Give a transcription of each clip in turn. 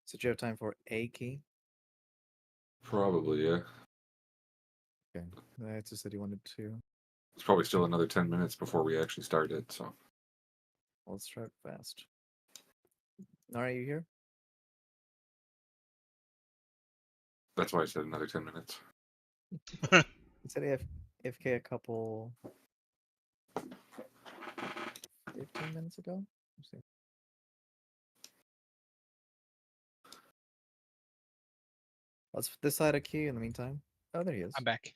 So do you have time for a key? Probably, yeah. Okay. I just said you wanted to. It's probably still another 10 minutes before we actually start it, so. Well, let's try it fast. Nara, you here? That's why I said another 10 minutes. You said AFK a couple 15 minutes ago? Let's see. Let's decide a key in the meantime. Oh, there he is. I'm back.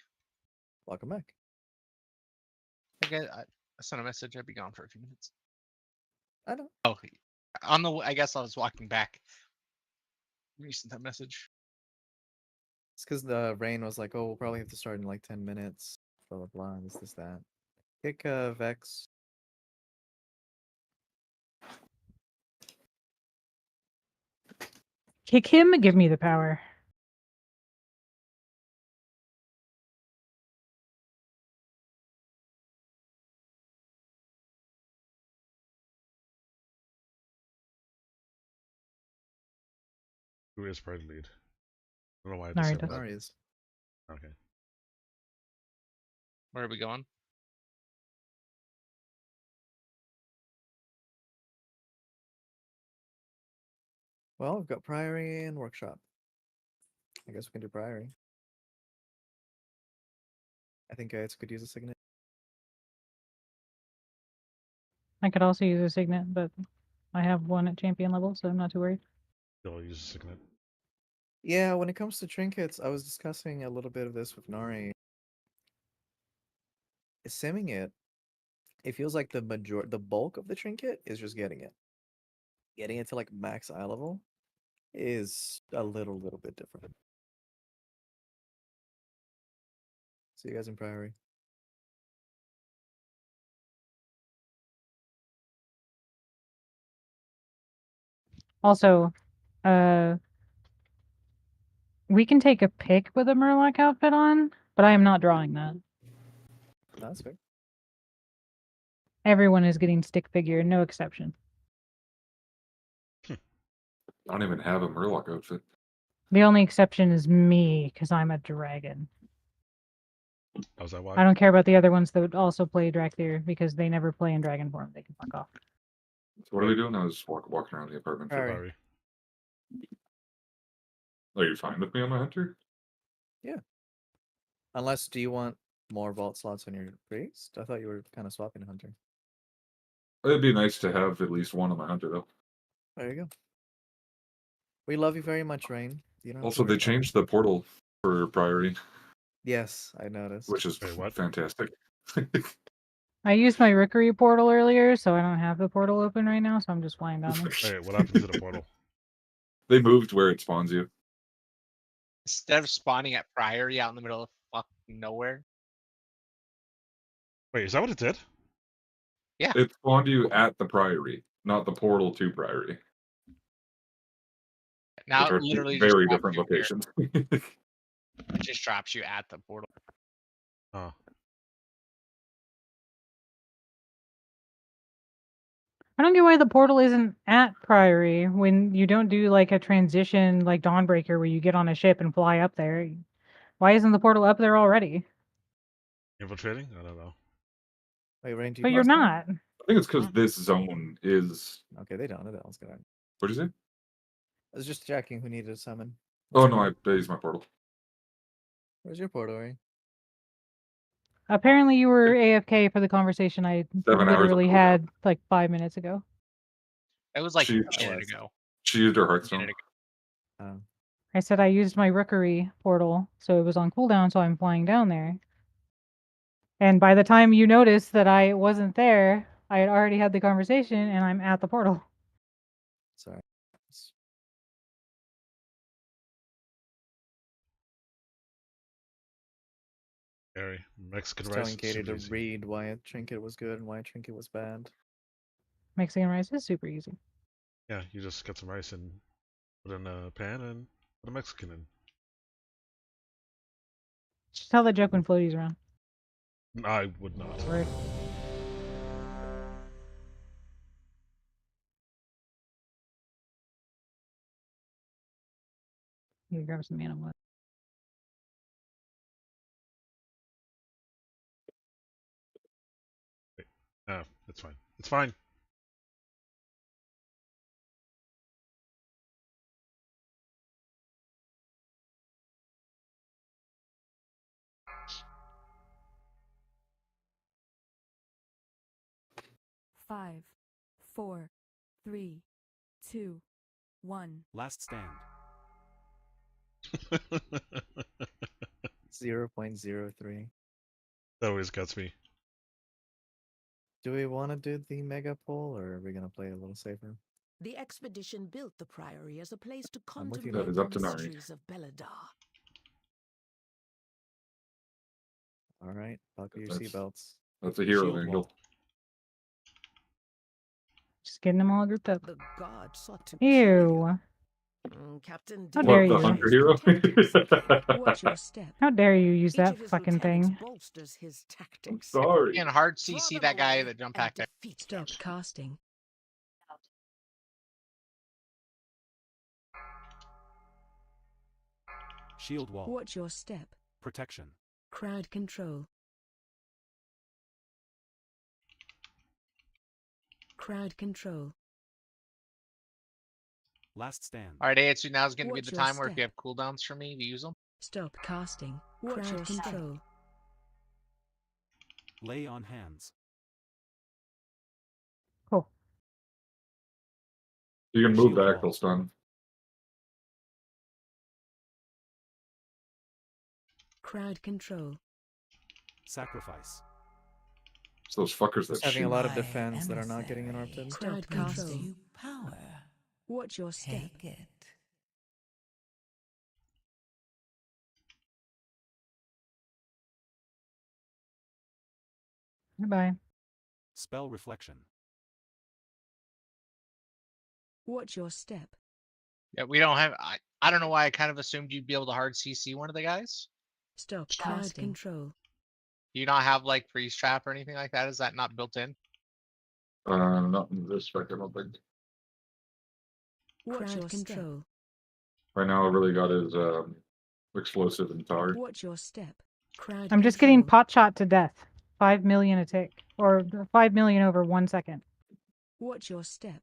Welcome back. Okay, I sent a message. I'd be gone for a few minutes. I know. Oh, I guess I was walking back. You sent that message. It's because the rain was like, oh, we'll probably have to start in like 10 minutes. Blah, blah, blah. This, that. Kick Vex. Kick him, give me the power. Who is party lead? I don't know why I had Nari to say does. that. Nara is. Okay. Where are we going? Well, we've got Priory and Workshop. I guess we can do Priory. I think it could use a signet. I could also use a signet, but I have one at champion level, so I'm not too worried. You'll use a signet. Yeah, when it comes to trinkets, I was discussing a little bit of this with Nari. Simming it feels like the bulk of the trinket is just getting it. Getting it to like max eye level is a little bit different. See you guys in Priory. Also, we can take a pick with a Murloc outfit on, but I am not drawing that. That's fair. Everyone is getting stick figure, no exception. I don't even have a Murloc outfit. The only exception is me, because I'm a dragon. Oh, is that why? I don't care about the other ones that would also play Drakthir, because they never play in dragon form. They can fuck off. So what are we doing? I was walking around the apartment. Priory. Sorry. Are you fine with me on my hunter? Yeah. Unless, do you want more vault slots on your priest? I thought you were kind of swapping hunter. It'd be nice to have at least one on my hunter, though. There you go. We love you very much, Rain. You don't have to Also, worry they about it. changed the portal for Priory, Yes, I noticed. which is Wait, what? fantastic. I used my Rookery portal earlier, so I don't have the portal open right now, so I'm just flying down there. Wait, what happened to the portal? They moved where it spawns you. Instead of spawning at Priory out in the middle of fucking nowhere. Wait, is that what it did? Yeah. It spawned you at the Priory, not the portal to Priory. Now Which it are literally two very just different drops you here. locations. It just drops you at the portal. Oh. I don't get why the portal isn't at Priory when you don't do like a transition like Dawnbreaker where you get on a ship and fly up there. Why isn't the portal up there already? Infiltrating? I don't know. Wait, Rain, do you But you're cross now? not. I think it's because this zone is. Okay, they don't. That one's good. What did you say? I was just checking who needed a summon. Oh no, I used my portal. Where's your portal, Rain? Apparently you were AFK for the conversation I 7 hours literally ago. had like 5 minutes ago. It was like She- a minute ago. She used her A Hearthstone. minute ago. Oh. I said I used my Rookery portal, so it was on cooldown, so I'm flying down there. And by the time you noticed that I wasn't there, I had already had the conversation and I'm at the portal. Sorry. Harry, Mexican Just rice. telling Katie super to easy. read why a trinket was good and why a trinket was bad. Mexican rice is super easy. Yeah, you just get some rice and put in a pan and put a Mexican in. Just tell that joke when Floaty's around. I would not. Rude. You grab some mana wood. Oh, it's fine. It's fine. Five, 4, 3, 2, 1. Last stand. 0.03. That always gets me. Do we want to do the mega pull, or are we gonna play it a little safer? The expedition built the priory as a place to I'm with you. contemplate That is the up to Nari. mysteries of Beladar. All right, buckle your That's- seatbelts. That's a hero Shield angle. wall. Just getting them all grouped up. The god sought to kill you. Ew. Captain How Dillon dare What, the you. hunter is hero? protectors. Watch your step. How dare you use Each that of his fucking lieutenants thing? bolsters his I'm tactics. sorry. And hard Draw CC them that guy away that jumped and back there. defeat Stop them. casting. Shield wall. Watch your step. Protection. Crowd control. Crowd control. Last stand. All right, Atsu, now's going to be Watch the your time where if you step. have cooldowns for me to use them. Stop casting. Crowd control. Lay on hands. Cool. You can move Shield back, wall. they'll stun. Crowd control. Sacrifice. It's those fuckers that Just having a shoot. lot of My defense that are not getting emissary interrupted. Crowd brings control. you power. Watch your step. Take it. Goodbye. Spell reflection. Watch your step. Yeah, we don't have. I don't know why I kind of assumed you'd be able to hard CC one of the guys. Stop crowd Casting. control. Do you not have like freeze trap or anything like that? Is that not built in? Not in this spec, I don't think. Watch your control. Right now, I really got his explosive and power. Watch your step. Crowd I'm just getting control. pot shot to death. 5 million a tick. Or 5 million over 1 second. Watch your step.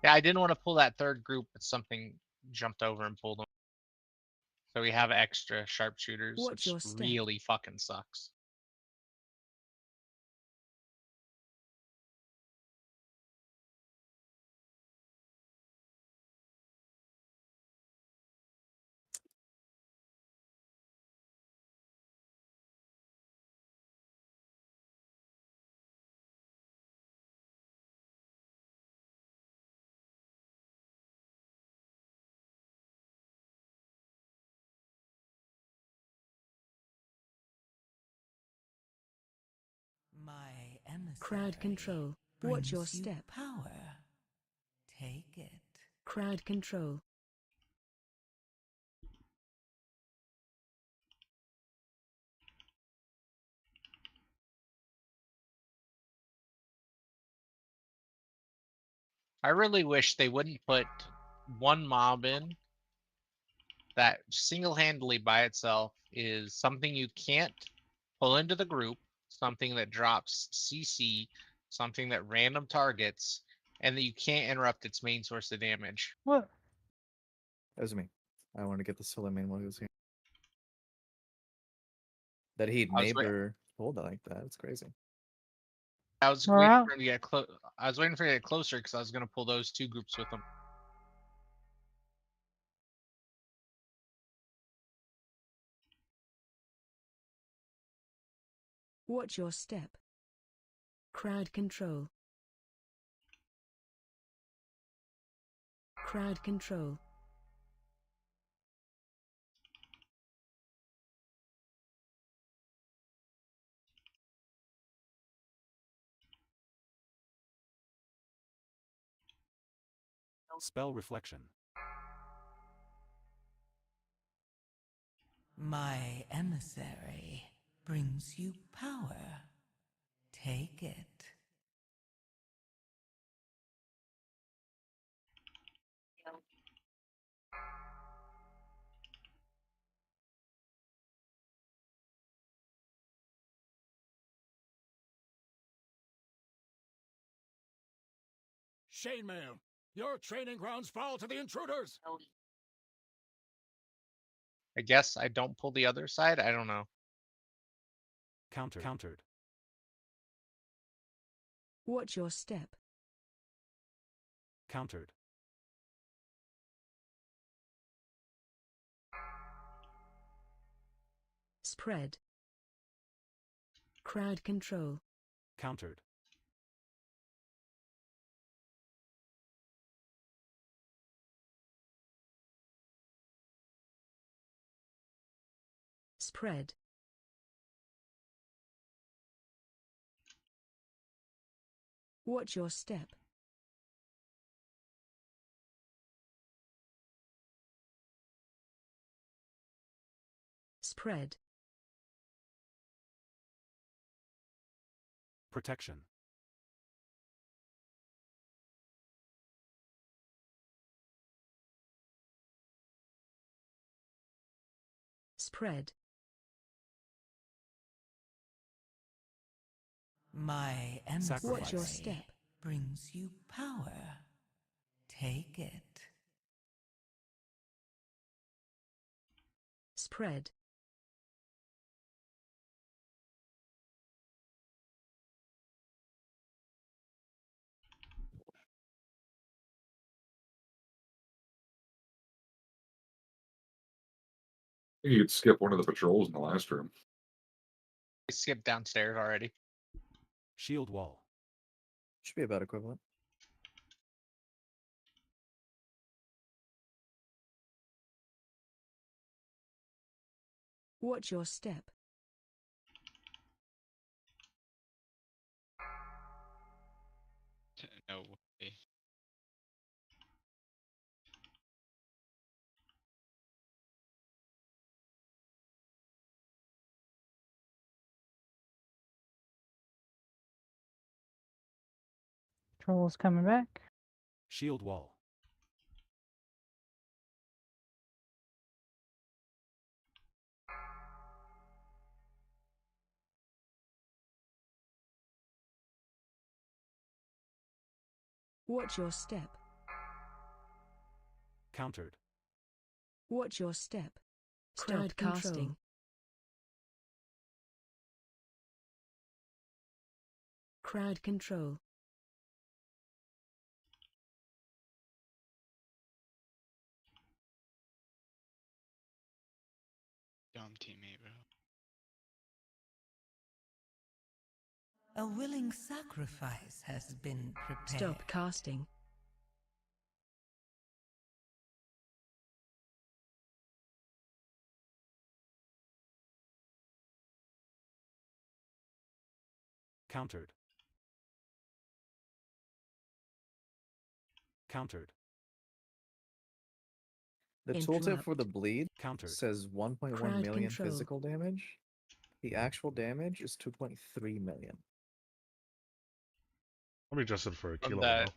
Yeah, I didn't want to pull that third group, but something jumped over and pulled them. So we have extra sharpshooters, Watch which your step. really fucking sucks. My emissary Crowd control. Watch brings your you step. power. Take it. Crowd control. I really wish they wouldn't put one mob in that single-handedly by itself is something you can't pull into the group, something that drops CC, something that random targets, and that you can't interrupt its main source of damage. What? That was me. I wanted to get the solo main while he was here. That he'd I was wait- neighbor hold it like that. It's crazy. I was We're waiting out. for him to get close. I was waiting for him to get closer because I was going to pull those two groups with him. Watch your step. Crowd control. Crowd control. Spell reflection. My emissary brings you power. Take it. Chainmail, your training grounds fall to the intruders. I guess I don't pull the other side. I don't know. Countered. Watch your step. Countered. Spread. Crowd control. Countered. Spread. Watch your step. Spread. Protection. Spread. My Watch your emissary step. brings you power. Take it. Spread. I think you could skip one of the patrols in the last room. I skipped downstairs already. Shield wall. Should be about equivalent. Watch your step. No way. Troll's coming back. Shield wall. Watch your step. Countered. Watch your step. Crowd Start casting. control. Crowd control. Dumb teammate, bro. A willing sacrifice has been prepared. Stop casting. Countered. Countered. The tooltip for the Interrupt. bleed Countered. says 1.1 Crowd million control. physical damage. The actual damage is 2.3 million. Let me adjust it for a From kilo that- now.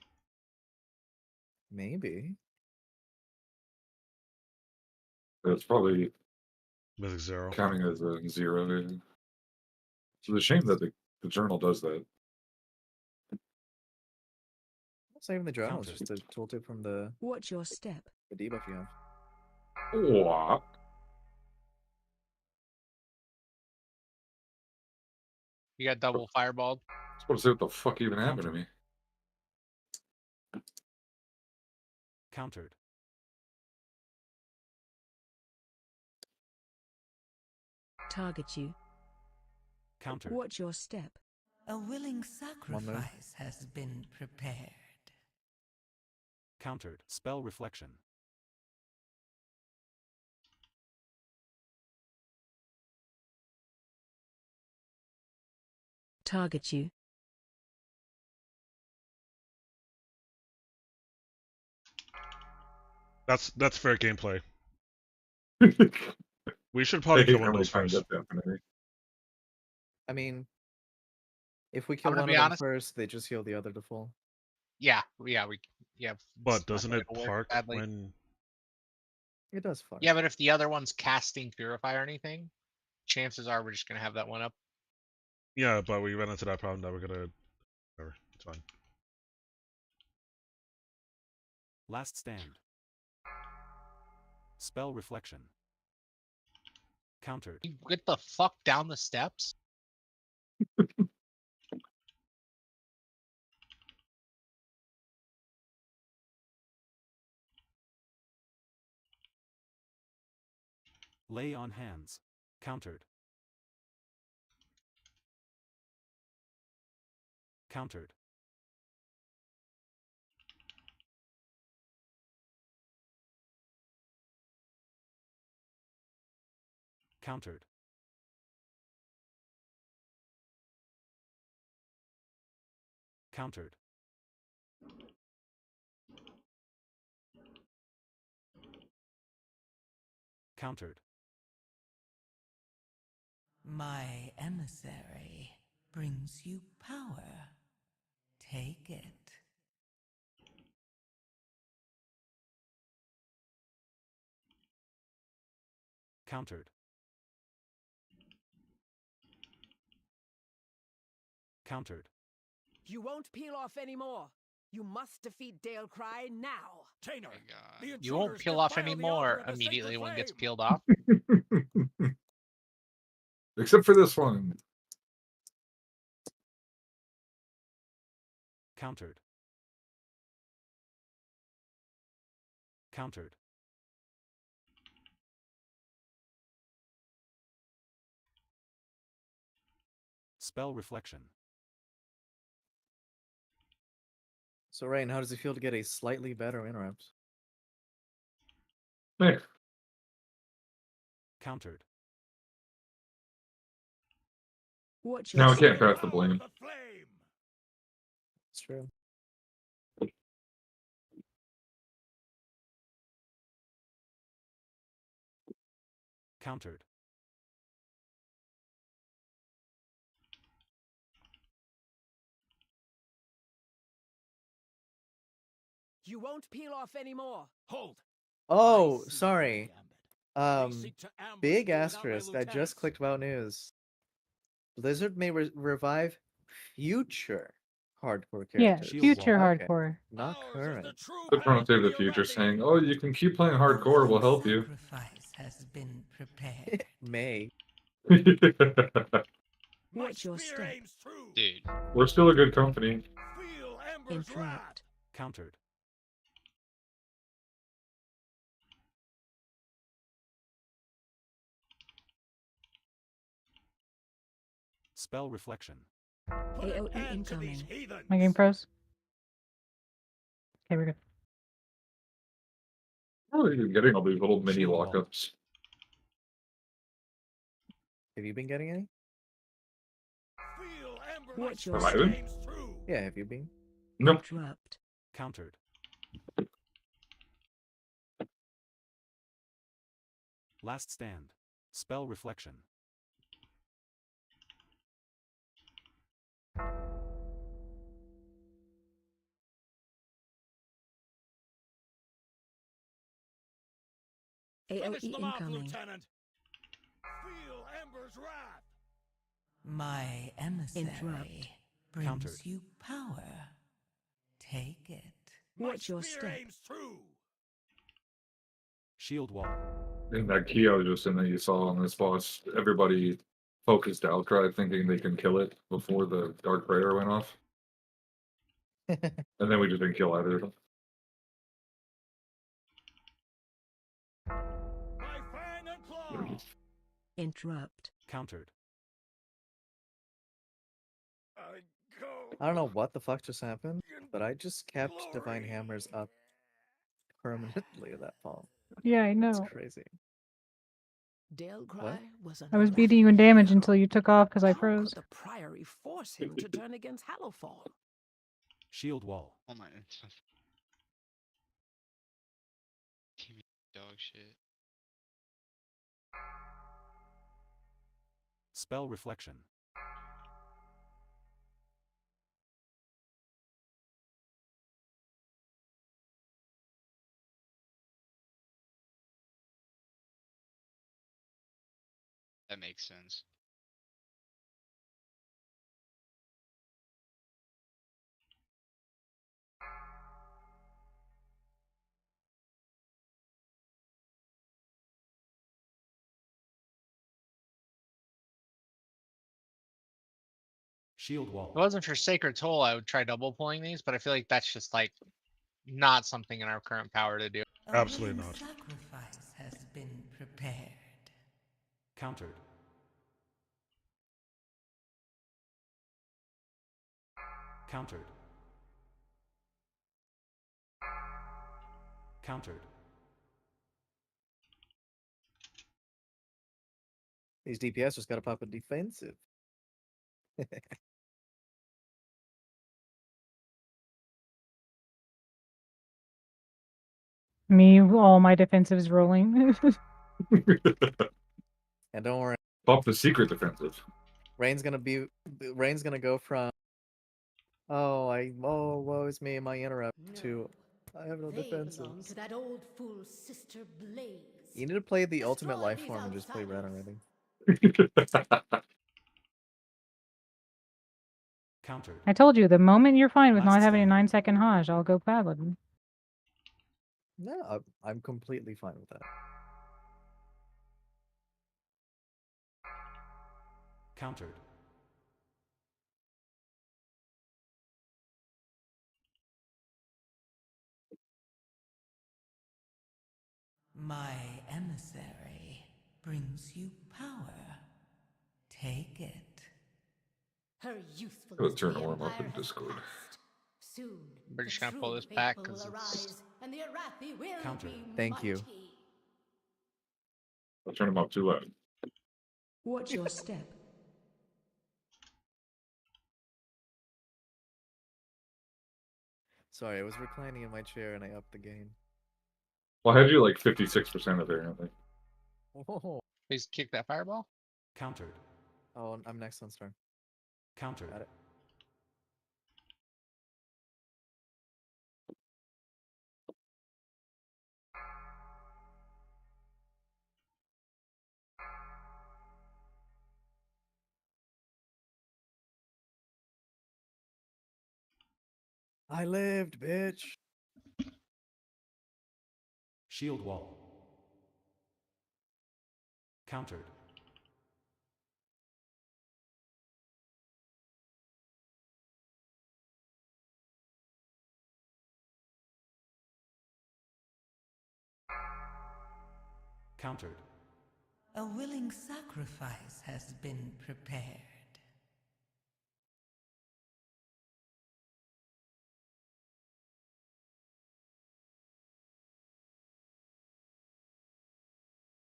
Maybe. That's probably Mythic 0. counting as a 0. Yeah. So it's a shame that the journal does that. It's not even the journal, it's Counter. just a tooltip from the Watch your step. debuff you have. What? You got double fireballed. I was supposed to say what the fuck even happened to me. Countered. Target you. Countered. Watch your step. A willing sacrifice has been prepared. Countered. Spell reflection. Target you. That's fair gameplay. I We should probably hate kill one how of many those times first. that happened to me. I mean, if we I'm kill gonna one be of them honest. first, they just heal the other to full. Yeah. But it's not doesn't gonna it work park badly. when? It does fuck. Yeah, but if the other one's casting Purify or anything, chances are we're just gonna have that one up. Yeah, but we ran into that problem that we're gonna. Whatever, it's fine. Last stand. Spell reflection. Countered. You get the fuck down the steps. Lay on hands. Countered. Countered. Countered. Countered. Countered. My emissary brings you power. Take it. Countered. Countered. You won't peel off anymore. You must defeat Dalecry now. Tainer, Oh my god. the You won't intruders peel off defile the anymore altar of the immediately sacred when it gets flame. peeled off. Except for this one. Countered. Countered. Spell reflection. So, Rain, how does it feel to get a slightly better interrupt? Hey, Countered. Watch now your I can't step. pass the blame. The flame. It's true. Countered. You won't peel off anymore. Hold. Oh, I see sorry. your gambit. They seek to ambush Big me without my asterisk. I just lieutenants. clicked about news. Blizzard may revive future hardcore Yeah, characters. Shield future wall. Okay, hardcore. not Ours is current. the true They're trying path to save to the future, Arathi. saying, "Oh, you can keep playing hardcore. We'll help you." Sacrifice has been prepared. May. My Watch your spear step. aims true. Dude. We're still a good company. Feel Ember's wrath. Interrupt. Countered. Spell reflection. Put an AoE end to these incoming. heathens. My game froze. Okay, we're good. Oh, you're getting all these little mini Shield wall. lockups. Have you been getting any? Feel Ember's Watch your Have I step. been? aims true. Yeah, have you been? No. Interrupt. Countered. Last stand. Spell reflection. Finish AoE them off, incoming. Lieutenant. Feel Ember's wrath. My emissary Interrupt. brings Countered. you power. Take it. My Watch your spear step. aims true. Shield wall. In that key I was just in that you saw on this boss, everybody focused Outcry thinking they can kill it before the Dark Prayer went off. And then we just didn't kill either of them. My fang and claw. Interrupt. Countered. I go. I don't know what the fuck just happened, but I just kept Glory. Divine Hammers up permanently at that fall. Yeah, I It's know. crazy. Dalecry was an I was Arathi beating you in damage hero. until you took off because I How froze. could the Priory force him to turn against Hallowfall? Shield wall. Oh my. TV dog shit. Spell reflection. That makes sense. Shield If wall. it wasn't for Sacred Toll, I would try double pulling these, but I feel like that's just like not something in our current power to do. A Absolutely willing not. sacrifice has been prepared. Countered. Countered. Countered. These DPS just gotta pop a defensive. Me, all my defensives rolling. And don't worry, Pop the secret defensive. Rain's gonna go from woe is me, my interrupt to I have no They belong defenses. to that old fool sister Blaze. You need to play the ultimate Destroy life these form and just play red outsiders. already. Countered. I told you, the moment you're fine with Last not having a stand. 9-second Hajj, I'll go Paladin. No, I'm completely fine with that. Countered. My emissary brings you power. Take it. Her Gotta usefulness turn to the a worm up Empire in has Discord. passed. Soon, We're the just gonna pull true this back faithful 'cause will it's- arise, and the Arathi will Counter. be Thank you. mighty. I'll turn them up too loud. Watch your step. Sorry, I was reclining in my chair and I upped the gain. Well, I had you like 56% apparently. Oh, Please kick that fireball. Countered. oh, I'm next on star. Countered. Got it. I lived, bitch. Shield wall. Countered. Countered. A willing sacrifice has been prepared.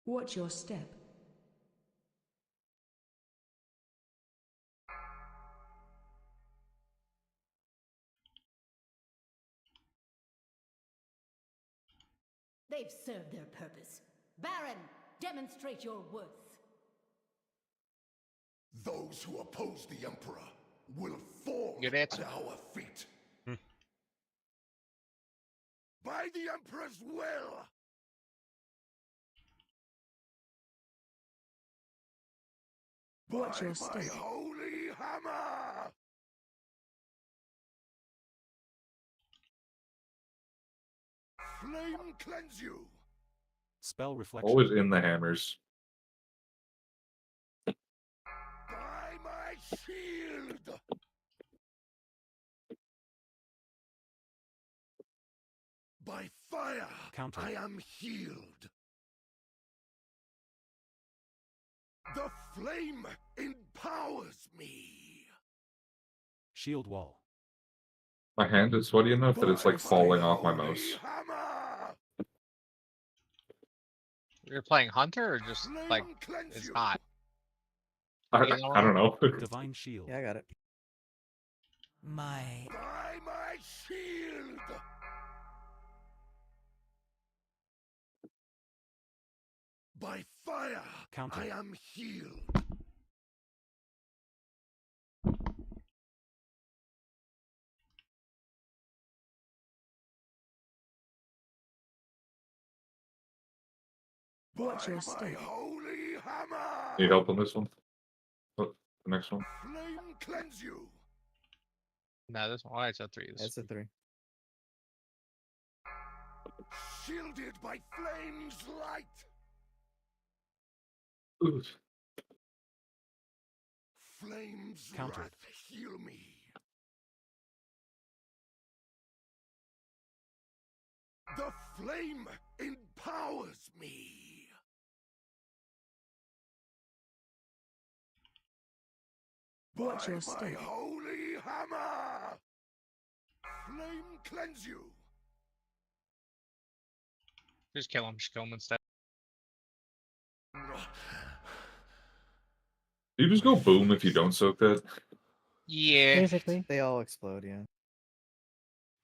Watch your step. They've served their purpose. Baron, demonstrate your worth. Those who oppose the Emperor will fall Good at answer. our feet. Hmm. By the Emperor's will! Watch By your my step. holy hammer! Flame cleanse you! Spell reflection. Always in the hammers. By my shield! By fire, Counter. I am healed. The flame empowers me. Shield wall. My hand is sweaty enough that it's like By falling off my holy mouse. hammer! You're playing Hunter or just like Flame cleanse it's you. hot? I don't know. Divine shield. Yeah, I got it. My By my shield! By fire, Counter. I am healed. Watch your By my step. holy hammer! Need help on this one? What? The next one? Flame cleanse you. No, this one. Oh, it's a 3. This It's a 3. Shielded by flame's light. Ooh. Flame's Countered. wrath heal me. The flame empowers me. Watch By your my step. holy hammer. Flame cleanse you. Just kill him. Just kill him instead. Do you just go boom if you don't soak that? Yeah. Basically. They all explode, yeah.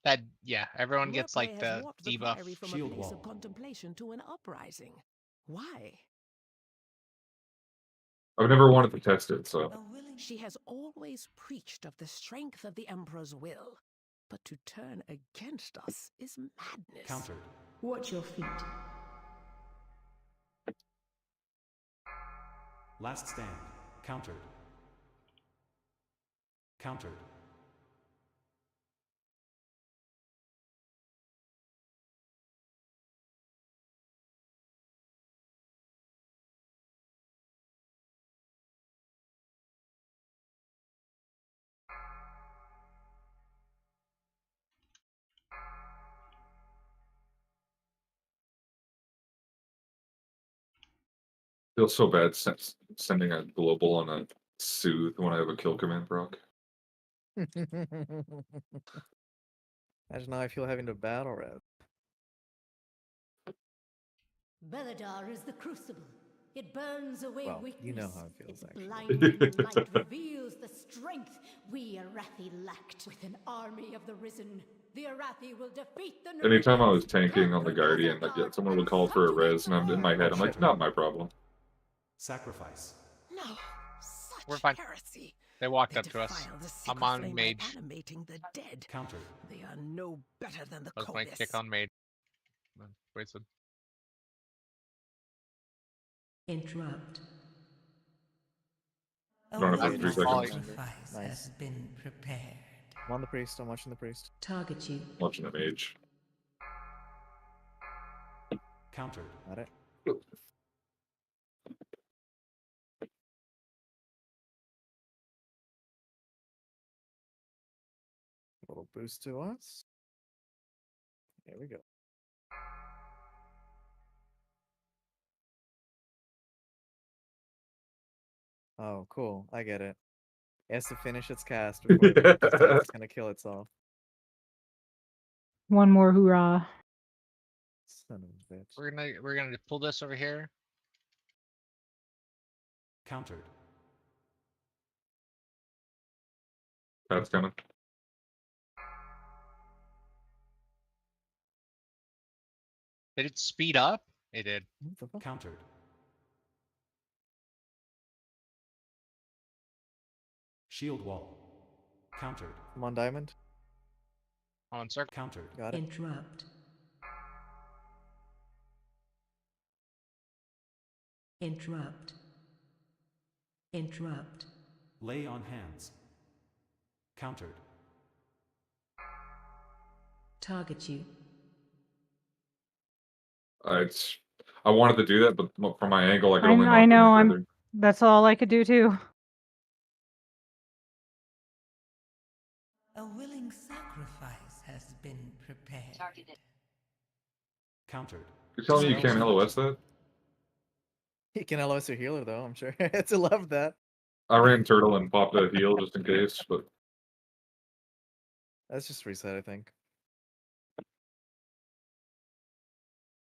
That. Yeah. Everyone gets Your like player has the warped the debuff. priory from Shield a place wall. of contemplation to an uprising. Why? I've never wanted to test it, so. She has always preached of the strength of the Emperor's will, but to turn against us is madness. Countered. Watch your feet. Last stand. Countered. Countered. Feels so bad sending a global on a soothe when I have a kill command proc. Imagine how I feel having to battle red. Belladar is the crucible. It burns away Well, weakness. you know how it feels, Its actually. blinding light reveals the strength we Arathi lacked. With an army of the Risen, the Arathi will defeat the Anytime I was Nereids, tanking on the conquer Guardian, Belladar, like, someone and would call for a subjugate res, the and in my head, I'm like, world. not my problem. Sacrifice. No, such We're fine. heresy. They walked They up to us. defile the I'm sacred on flame by mage. animating the dead. Countered. They are no better than the That was my Covis. kick on mage. Wasted. Interrupt. A I don't have willing 3 seconds. sacrifice Nice. has been prepared. I'm on the priest. I'm watching the priest. Target you. Watching the mage. Countered. Got it. A little boost to us. There we go. Oh, cool. I get it. It has to finish its cast before it decides it's gonna kill itself. One more hoorah. Son of a bitch. We're gonna pull this over here. Countered. That's coming. Did it speed up? It did. What the fuck? Countered. Shield wall. Countered. I'm on diamond. On circle. Countered. Got it. Interrupt. Interrupt. Interrupt. Lay on hands. Countered. Target you. I wanted to do that, but from my angle, I could only knock I them know. further. That's all I could do too. A willing sacrifice has been prepared. Countered. You're telling me you can't LOS that? You can LOS your healer though, I'm sure. It's love that. I ran turtle and popped a heal just in case, but That's just reset, I think.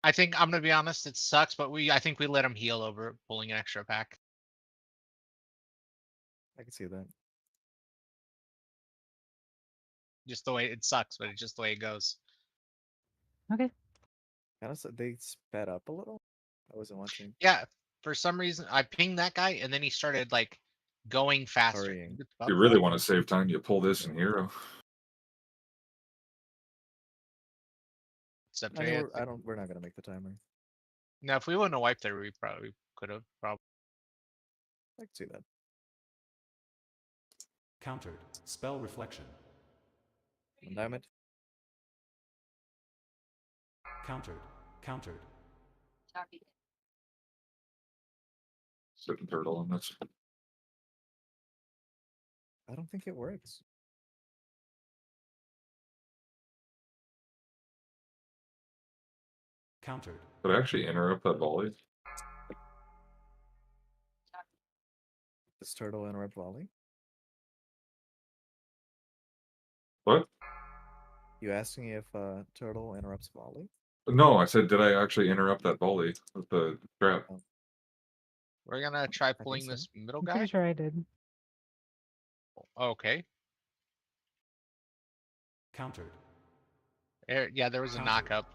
I think I'm gonna be honest. It sucks, but I think we let him heal over pulling an extra pack. I can see that. Just the way it sucks, but it's just the way it goes. Okay. Kind of, they sped up a little. I wasn't watching. Yeah. For some reason, I pinged that guy, and then he started like going faster. Hurrying. if you really want to save time, you pull this in hero. Except I today, know we're not gonna make the timer. now, if we wouldn't have wiped there, we probably could have. Probably. I can see that. Countered. Spell reflection. 1 diamond. Countered. Countered. Sitting turtle on this. I don't think it works. Countered. Did I actually interrupt that volley? Does turtle interrupt volley? What? You asking if turtle interrupts volley? No, I said, did I actually interrupt that volley with the trap? Oh. We're gonna try think pulling so. this middle I'm guy. pretty sure I did. Okay. Countered. Yeah, there was a Countered. knock up.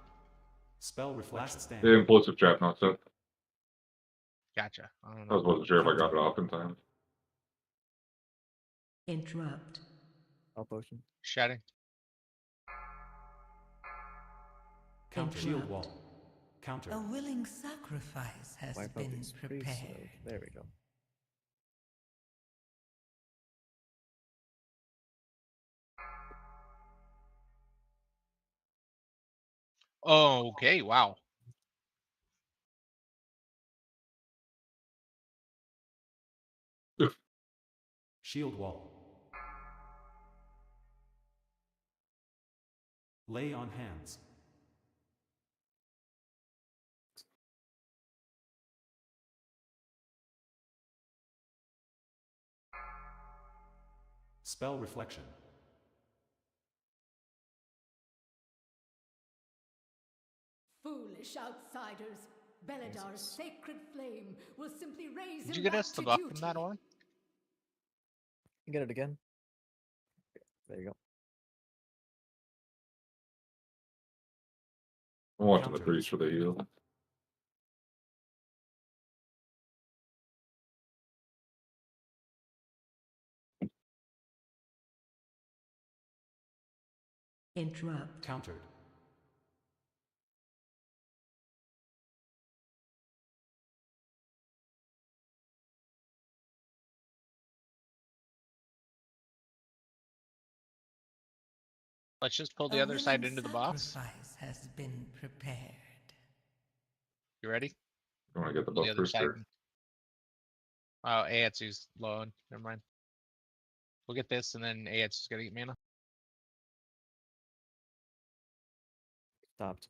Spell reflection. The Standing. implosive trap knocked up. Gotcha. I don't I know. wasn't sure if I got it off in time. Interrupt. All potion. Shedding. Counter. Shield Interrupt. wall. Countered. A willing sacrifice has Wipe out been these priests. prepared. There we go. Oh, okay. Wow. Shield wall. Lay on hands. Spell reflection. Foolish outsiders. Beledar's Jesus. sacred flame will simply raise Did him you get back us the to buff duty. from that one? You get it again. There you go. I went to the Counter. priest for the heal. Interrupt. Countered. Let's just pull the A other side willing into the boss. sacrifice has been prepared. You ready? You want to get the Pull the buff other first? side. Or... Oh, Aetsu's low. Never mind. We'll get this, and then Aetsu's gotta get mana. Stopped.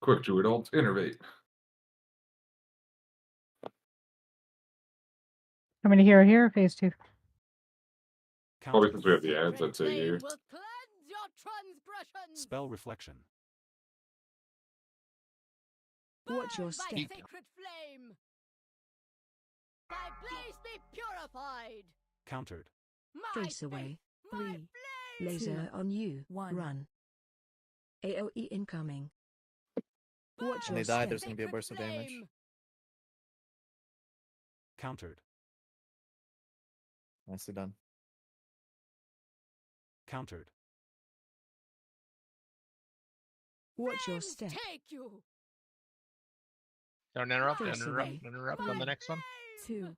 Quick druid ult, innervate. I'm going to hear here, phase 2. Probably Countered. since we have the ads, Sacred I'd say flame here. will cleanse your transgressions. Spell reflection. Watch your Burn step. by sacred flame. Thy blaze be purified. Countered. My Trace away. faith, my 3. flame. Laser on you. 1. Run. AOE incoming. Watch When your they die, step. there's going to be a Sacred burst of damage. flame. Countered. Nicely done. Countered. Watch your Flames step. take you. Don't interrupt, don't Trace interrupt, away. don't interrupt on the next one. 2.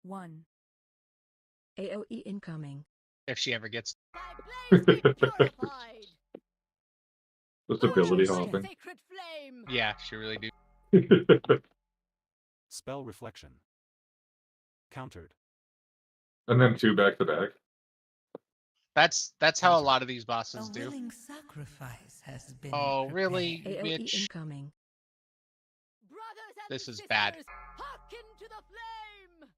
1. AOE incoming. If she ever gets. Thy blaze be purified. Just Watch ability your hopping. Sacred flame. Yeah, she really do. Spell reflection. Countered. And then 2 back to back. That's how a Counter. lot of these A bosses do. willing sacrifice has been Oh, prepared. really, AOE bitch? incoming. Brothers and This is sisters, bad. hearken to the flame.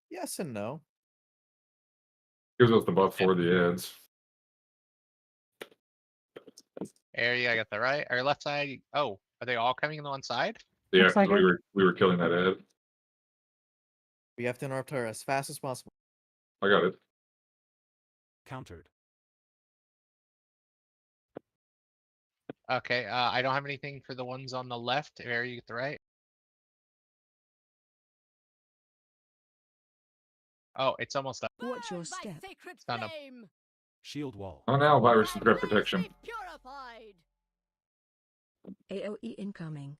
Yes and no. Gives us the buff for the ads. Area, I got the right or left side. Oh, are they all coming in on one side? Yeah, Looks like 'cause it. we were killing that ad. We have to interrupt her as fast as possible. I got it. Countered. Okay, I don't have anything for the ones on the left. Area, you get the right. Oh, it's almost up. Watch your Burn by step. sacred Stand up. flame. Shield wall. Oh, now virus Thy and threat blaze protection. be purified. AOE incoming.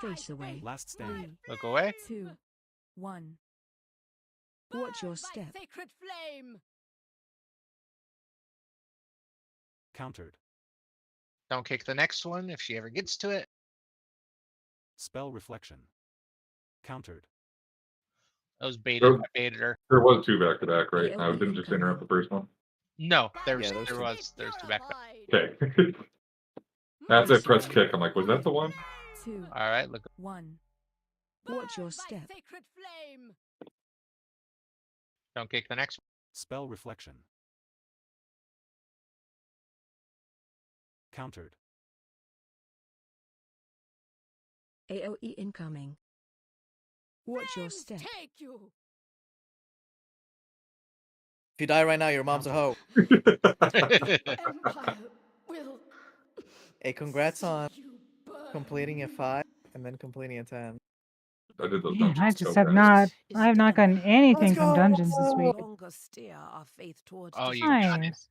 Face away. Last stand. Look away. 2, 1. Watch your step. Sacred flame. Countered. Don't kick the next one if she ever gets to it. Spell reflection. Countered. I was baited. There- I baited her. There was 2 back to back, right? I AOE didn't just interrupt the first one. No, there Yeah, was. there's There two. was. There's two back. Okay. As I press kick, I'm like, was that the one? 2, All right. Look. 1. Watch your step. Sacred flame. Don't kick the next one. Spell reflection. Countered. AOE incoming. Watch your step. Take you. If you die right now, your mom's a hoe. Empire will. Hey, congrats see on you burn. completing a 5 and then completing a 10. I did those Man, dungeons I so just have fast. not. Is I have not done. gotten anything from go! dungeons this week. No longer steer our faith towards Oh, you destruction. got it. Nice.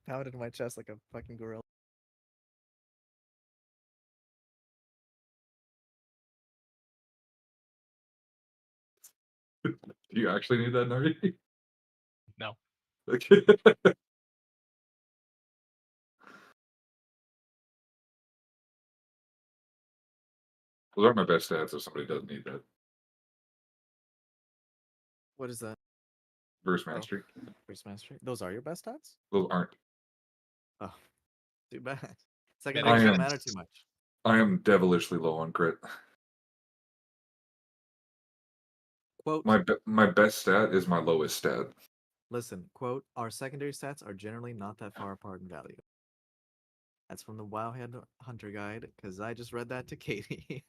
Pounded in my chest like a fucking gorilla. Do you actually need that, Nari? No. Okay. Those aren't my best stats if somebody doesn't need that. What is that? Verse mastery. First mastery. Those are your best stats? Those aren't. Oh, too bad. Second I don't am- matter too much. I am devilishly low on crit. Quote. My best stat is my lowest stat. Listen, quote, our secondary stats are generally not that far apart in value. That's from the Wowhead Hunter Guide, because I just read that to Katie.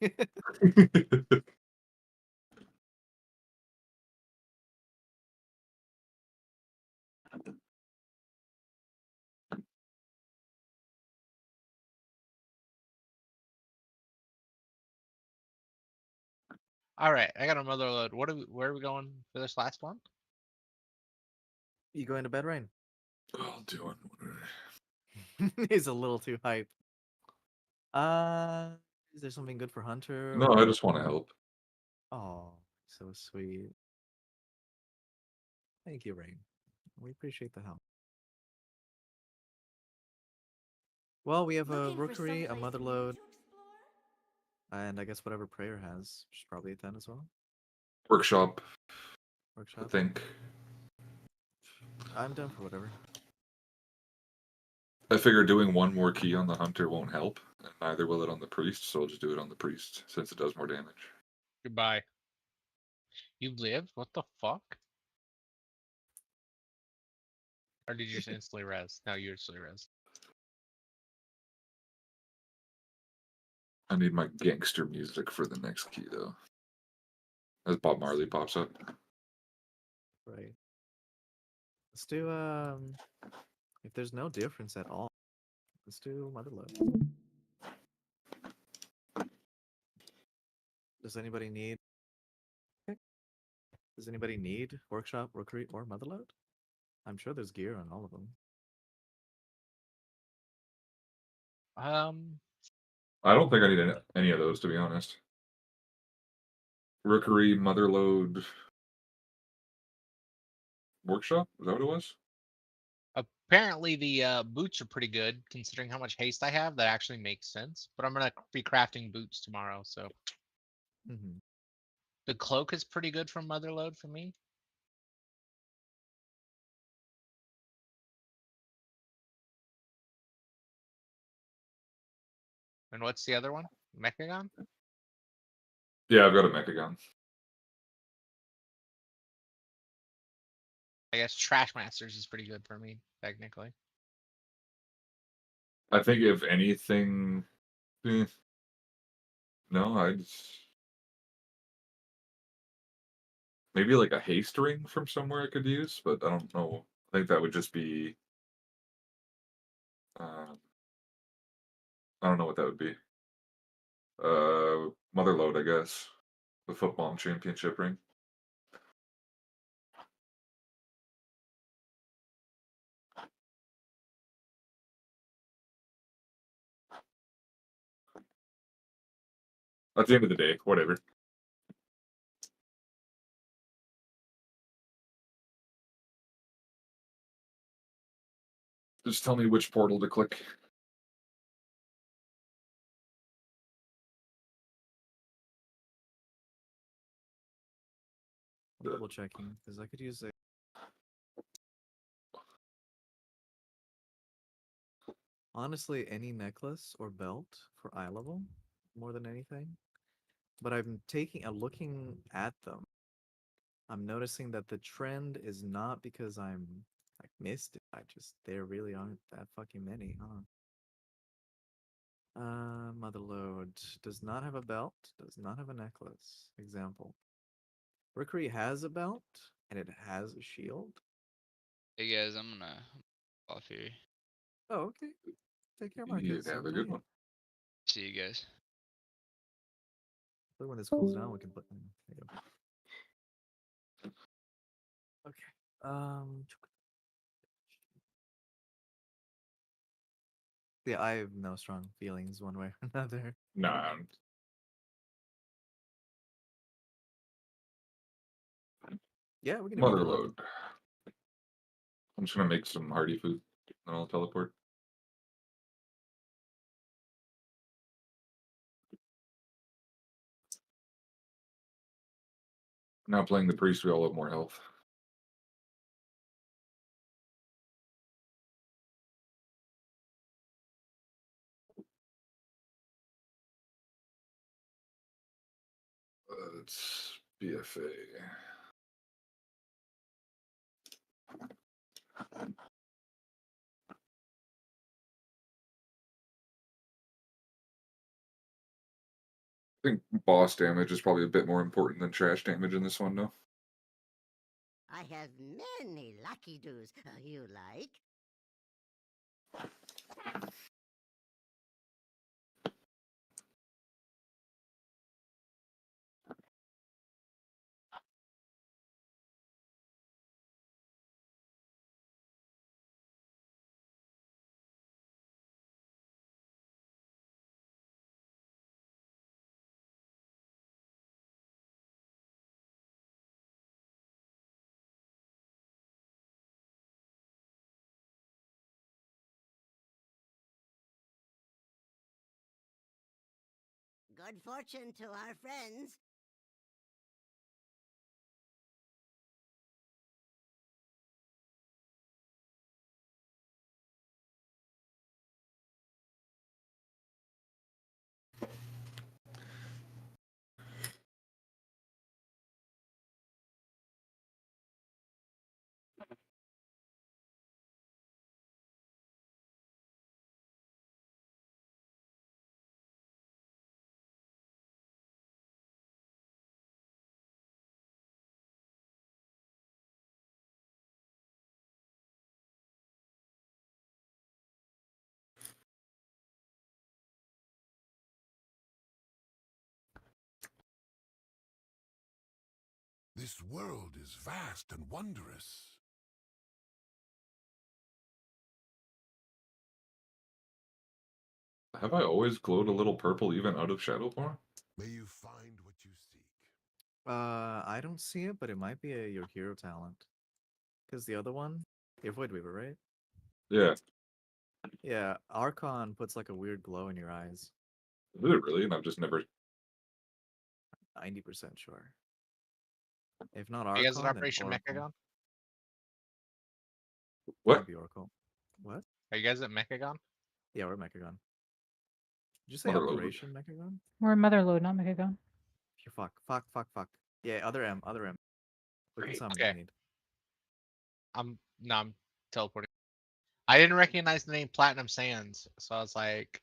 All right. I got a mother load. What are we? Where are we going for this last one? You going to bed, Rain? Oh, doing. He's a little too hype. Is there something good for Hunter? No, I just want to help. Oh, so sweet. Thank you, Rain. We appreciate the help. Well, we have a Looking for Rookery, a someplace Mother new Load, to explore? and I guess whatever Prayer has, which is probably a 10 as well. Workshop, I Workshop. think. I'm down for whatever. I figure doing one more key on the hunter won't help, and neither will it on the priest, so I'll just do it on the priest since it does more damage. Goodbye. You live? What the fuck? Or did you just instantly res? No, you instantly res. I need my gangster music for the next key though. As Bob Marley pops up. Right. Let's do if there's no difference at all, let's do Mother Load. Does anybody need Workshop, Rookery, or Mother Load? I'm sure there's gear on all of them. I don't think I need any of those, to be honest. Rookery, Motherload, Workshop? Is that what it was? Apparently the boots are pretty good considering how much haste I have. That actually makes sense. But I'm gonna be crafting boots tomorrow, so Mm-hmm. the cloak is pretty good from Motherload for me. And what's the other one? Mechagon? Yeah, I've got a Mechagon. I guess Trash Masters is pretty good for me, technically. I think if anything, no, maybe like a haste ring from somewhere I could use, but I don't know. I think that would just be. I don't know what that would be. Motherload, I guess. The football championship ring. At the end of the day, whatever. Just tell me which portal to click. I'm double checking because I could use a. Honestly, any necklace or belt for eye level more than anything. But I'm looking at them. I'm noticing that the trend is not because I'm like missed it. There really aren't that fucking many, huh? Motherlode does not have a belt, does not have a necklace. Example. Rickery has a belt and it has a shield. Hey guys, I'm gonna off here. Oh, okay. Take care, You Marcus. have a good one. See you guys. But when this cools down, we can put. There you go. Okay. Yeah, I have no strong feelings one way or another. Nah. Yeah, we can do Motherlode. I'm just gonna make some hearty food, and I'll teleport. Now playing the priest, we all have more health. It's BFA. I think boss damage is probably a bit more important than trash damage in this one, though. I have many lucky doos. You like? Good fortune to our friends. This world is vast and wondrous. Have I always glowed a little purple even out of shadow form? May you find what you seek. I don't see it, but it might be your hero talent. Because the other one, your Void Weaver, right? Yeah. Yeah, Archon puts like a weird glow in your eyes. Is it really? And I've just never. 90% sure. If not Are you guys Archon, at then Operation Oracle. Mechagon? What? Might be Oracle. What? Are you guys at Mechagon? Yeah, we're Mechagon. Did you say Motherlode. Operation Mechagon? We're Motherlode, not Mechagon. Fuck. Yeah, other M. We can summon if Okay. you need. I'm teleporting. I didn't recognize the name Platinum Sands, so I was like,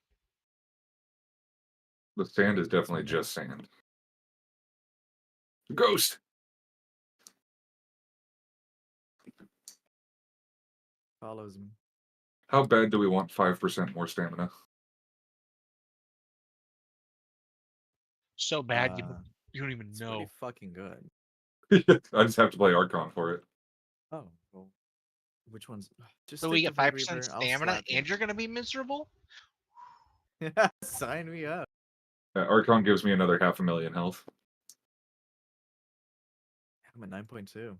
The sand is definitely just sand. Ghost! Follows me. How bad do we want 5% more stamina? so bad you don't even It's know. pretty fucking good. I just have to play Archon for it. Oh, well. Which one's just So stick we to get Void 5% Weaver, I'll stamina slap you. and you're gonna be miserable? Sign me up. Archon gives me another 500,000 health. I'm at 9.2.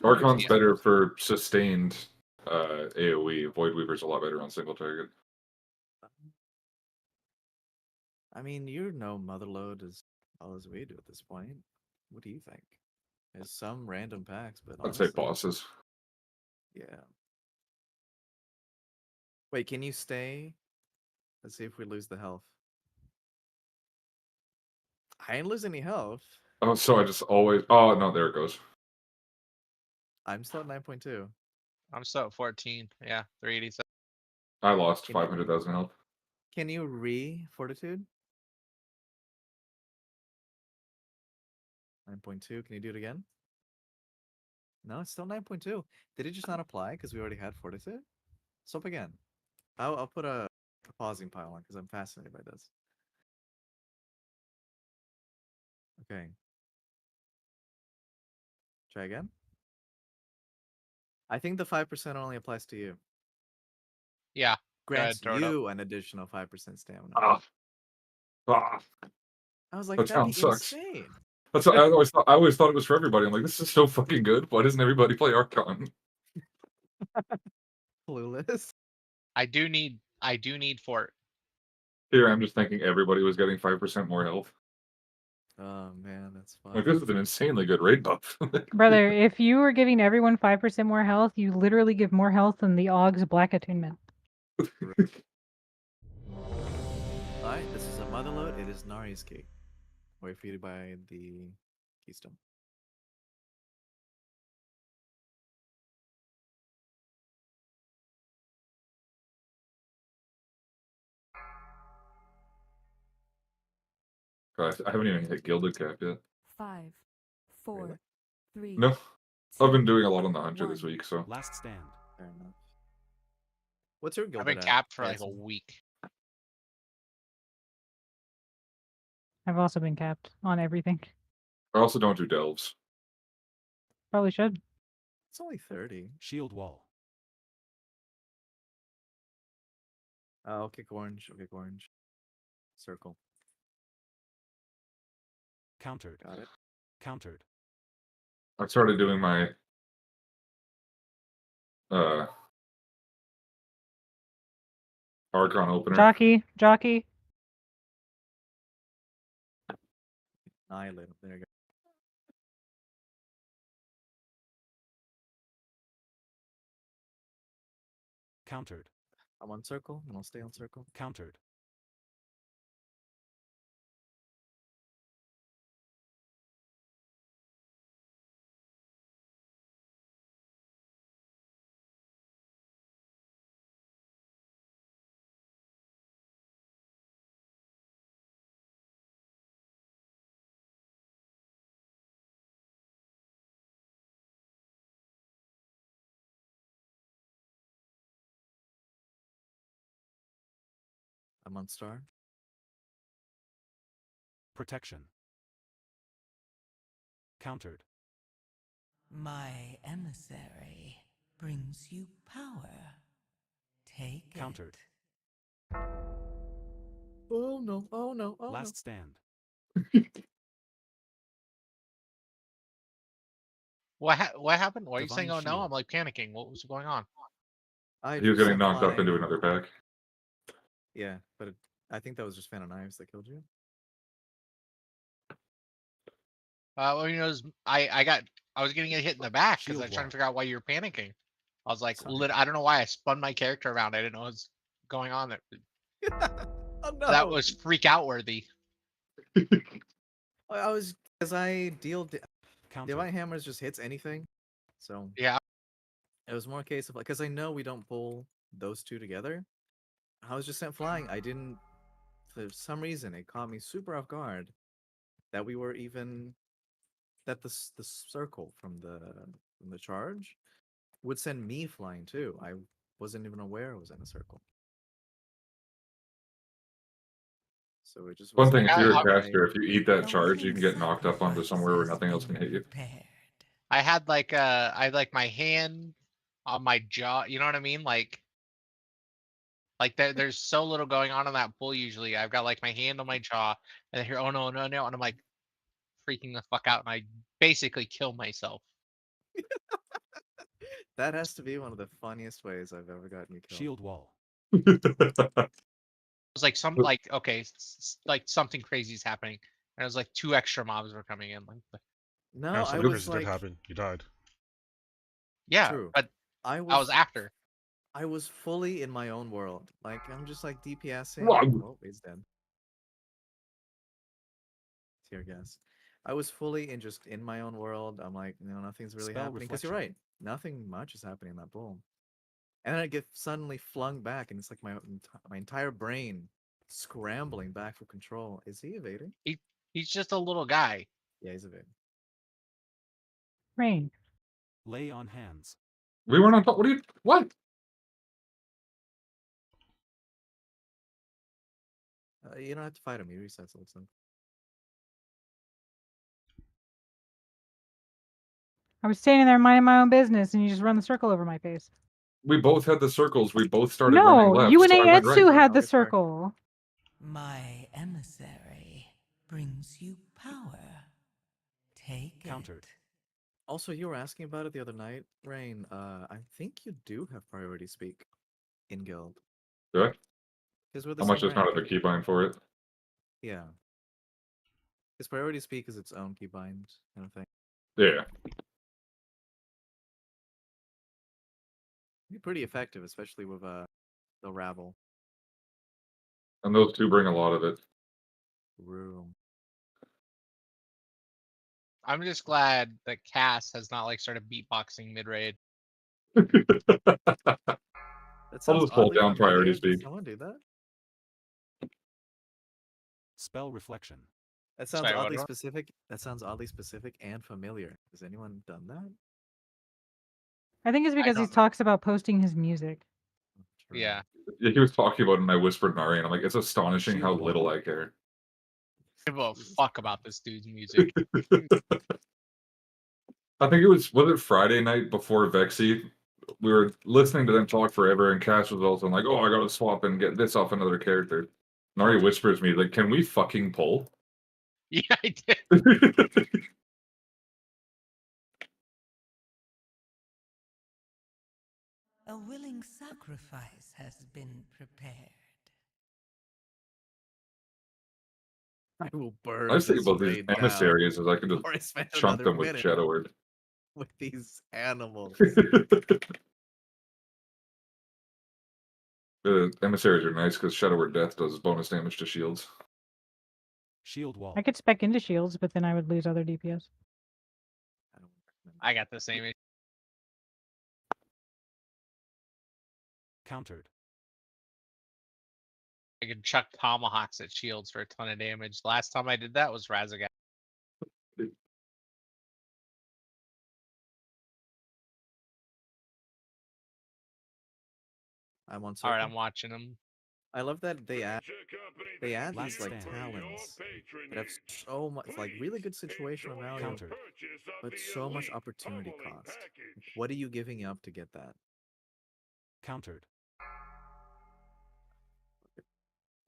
Archon's Yeah. better for sustained AoE. Void Weaver's a lot better on single target. I mean, you know Motherload as well as we do at this point. What do you think? There's some random packs, but I'd say honestly, bosses. yeah. Wait, can you stay? Let's see if we lose the health. I ain't losing any health. Oh, so I just always. Oh no, there it goes. I'm still at 9.2. I'm still at 14. Yeah, 387. I lost Can you- 500,000 health. Can you re-fortitude? 9.2. Can you do it again? No, it's still 9.2. Did it just not apply because we already had fortitude? Stop again. I'll put a pausing pile on because I'm fascinated by this. Okay. Try again. I think the 5% only applies to you. Yeah. Grants throw it up. you an additional 5% stamina. Ah. I was like, That that'd be sound sucks. insane. That's what I always thought it was for everybody. I'm like, this is so fucking good. Why doesn't everybody play Archon? Clueless. I do need fort. Here, I'm just thinking everybody was getting 5% more health. Oh man, that's fun. Like, this is an insanely good raid buff. Brother, if you were giving everyone 5% more health, you literally give more health than the Aug's Black Attunement. Alright, this is a Motherload. It is Nari's key. We're feeded by the Keystone. Guys, I haven't even hit Gilded Cap yet. 5, 4, Really? 3. No. I've been doing a lot on the Hunter One. this week, so. Last stand. Fair enough. What's your guild? I've been capped for like a week. I've also been capped on everything. I also don't do delves. Probably should. It's only 30. Shield wall. I'll kick orange. I'll kick orange. Circle. Countered. Got it. Countered. I started doing my Archon opener. Jockey. Annihilate him. There you go. Countered. I'm on circle, and I'll stay on circle. Countered. I'm on star. Protection. Countered. My emissary brings you power. Take Countered. Oh no, oh no, oh Last stand. What happened? Why are you saying, Divine oh no? shield. I'm like panicking. What was going on? no. He was getting knocked up into another pack. Yeah, but I think that was just Fan of Knives that killed you. Well, I was getting a hit in the back because I was Shield trying wall. to figure out why you were panicking. I was like, Sorry. I don't know why I spun my character around. I didn't know what was going on there. Oh no! That was freak out worthy. I was because I deal Countered. Divine Hammers just hits anything, so Yeah. it was more a case of like because I know we don't pull those two together. I was just sent flying. I didn't for some reason it caught me super off guard that we were even that the circle from the charge would send me flying too. I wasn't even aware I was in a circle. So it just One was thing, if like, you're a I- caster, if you eat that charge, you can get knocked up onto somewhere where nothing else can hit you. I had I had like my hand on my jaw. You know what I mean? Like Like there's so little going on in that pool usually. I've got like my hand on my jaw, and I hear, oh no, no, no, and I'm like freaking the fuck out, and I basically kill myself. That has to be one of the funniest ways I've ever gotten you killed. Shield wall. It was like okay, like something crazy is happening, and it was like 2 extra mobs were coming in. Like, No, Yeah, I something was crazy like, did happen. You died. yeah, true. but I I was after. I was fully in my own world. Like I'm just like DPSing. Wow. Oh, he's dead. Tear gas. I was fully in my own world. I'm like, nothing's really Spell happening. Because you're reflection. right, nothing much is happening in that bowl. And then I get suddenly flung back, and it's like my entire brain scrambling back for control. Is he evading? He's just a little guy. Yeah, he's evading. Rain. Lay on hands. We weren't on top. What? You don't have to fight him. He resets. Looks like. I was standing there minding my own business, and you just run the circle over my face. We both had the circles. We both started running No, left. you and so I went Aetsu right. had the Okay, sorry. circle. My emissary brings you power. Take Countered. it. Also, you were asking about it the other night, Rain. I think you do have priority speak in guild. Do I? Because we're the How much same is not rank. have a keybind for it? Yeah. Because priority speak is its own keybind kind of thing. Yeah. Be pretty effective, especially with the rabble And those two bring a lot of it. room. I'm just glad that Cass has not like started beatboxing mid raid. That I'll sounds just hold oddly down familiar. priority Did speak. someone do that? Spell reflection. That sounds Sorry, what oddly do I- specific. That sounds oddly specific and familiar. Has anyone done that? I think it's because he don't know. talks about posting his music. True. Yeah. Yeah, he was talking about it, and I whispered Nari, and I'm like, it's astonishing how Shield little wall. I care. Give a Jesus fuck Christ. about this dude's music. I think was it Friday night before Vexy? We were listening to them talk forever, and Cash was also like, "Oh, I gotta swap and get this off another character." Nari whispers me like, "Can we fucking pull?" Yeah, I did. A willing sacrifice has been prepared. I will burn I say this about these raid down emissaries is I can just before I spend chunk another them with minute Shadow Word. with these animals. The emissaries are nice because Shadow Word Death does bonus damage to shields. Shield wall. I could spec into shields, but then I would lose other DPS. I don't recommend I got the same issue. Countered. I could chuck tomahawks at shields for a ton of damage. Last time I did that was Razagat. I'm on All right, circle. I'm watching them. I love that they add Last these like stand. talents that have so much like really good situational value, Countered. but so much opportunity cost. Like, what are you giving up to get that? Countered.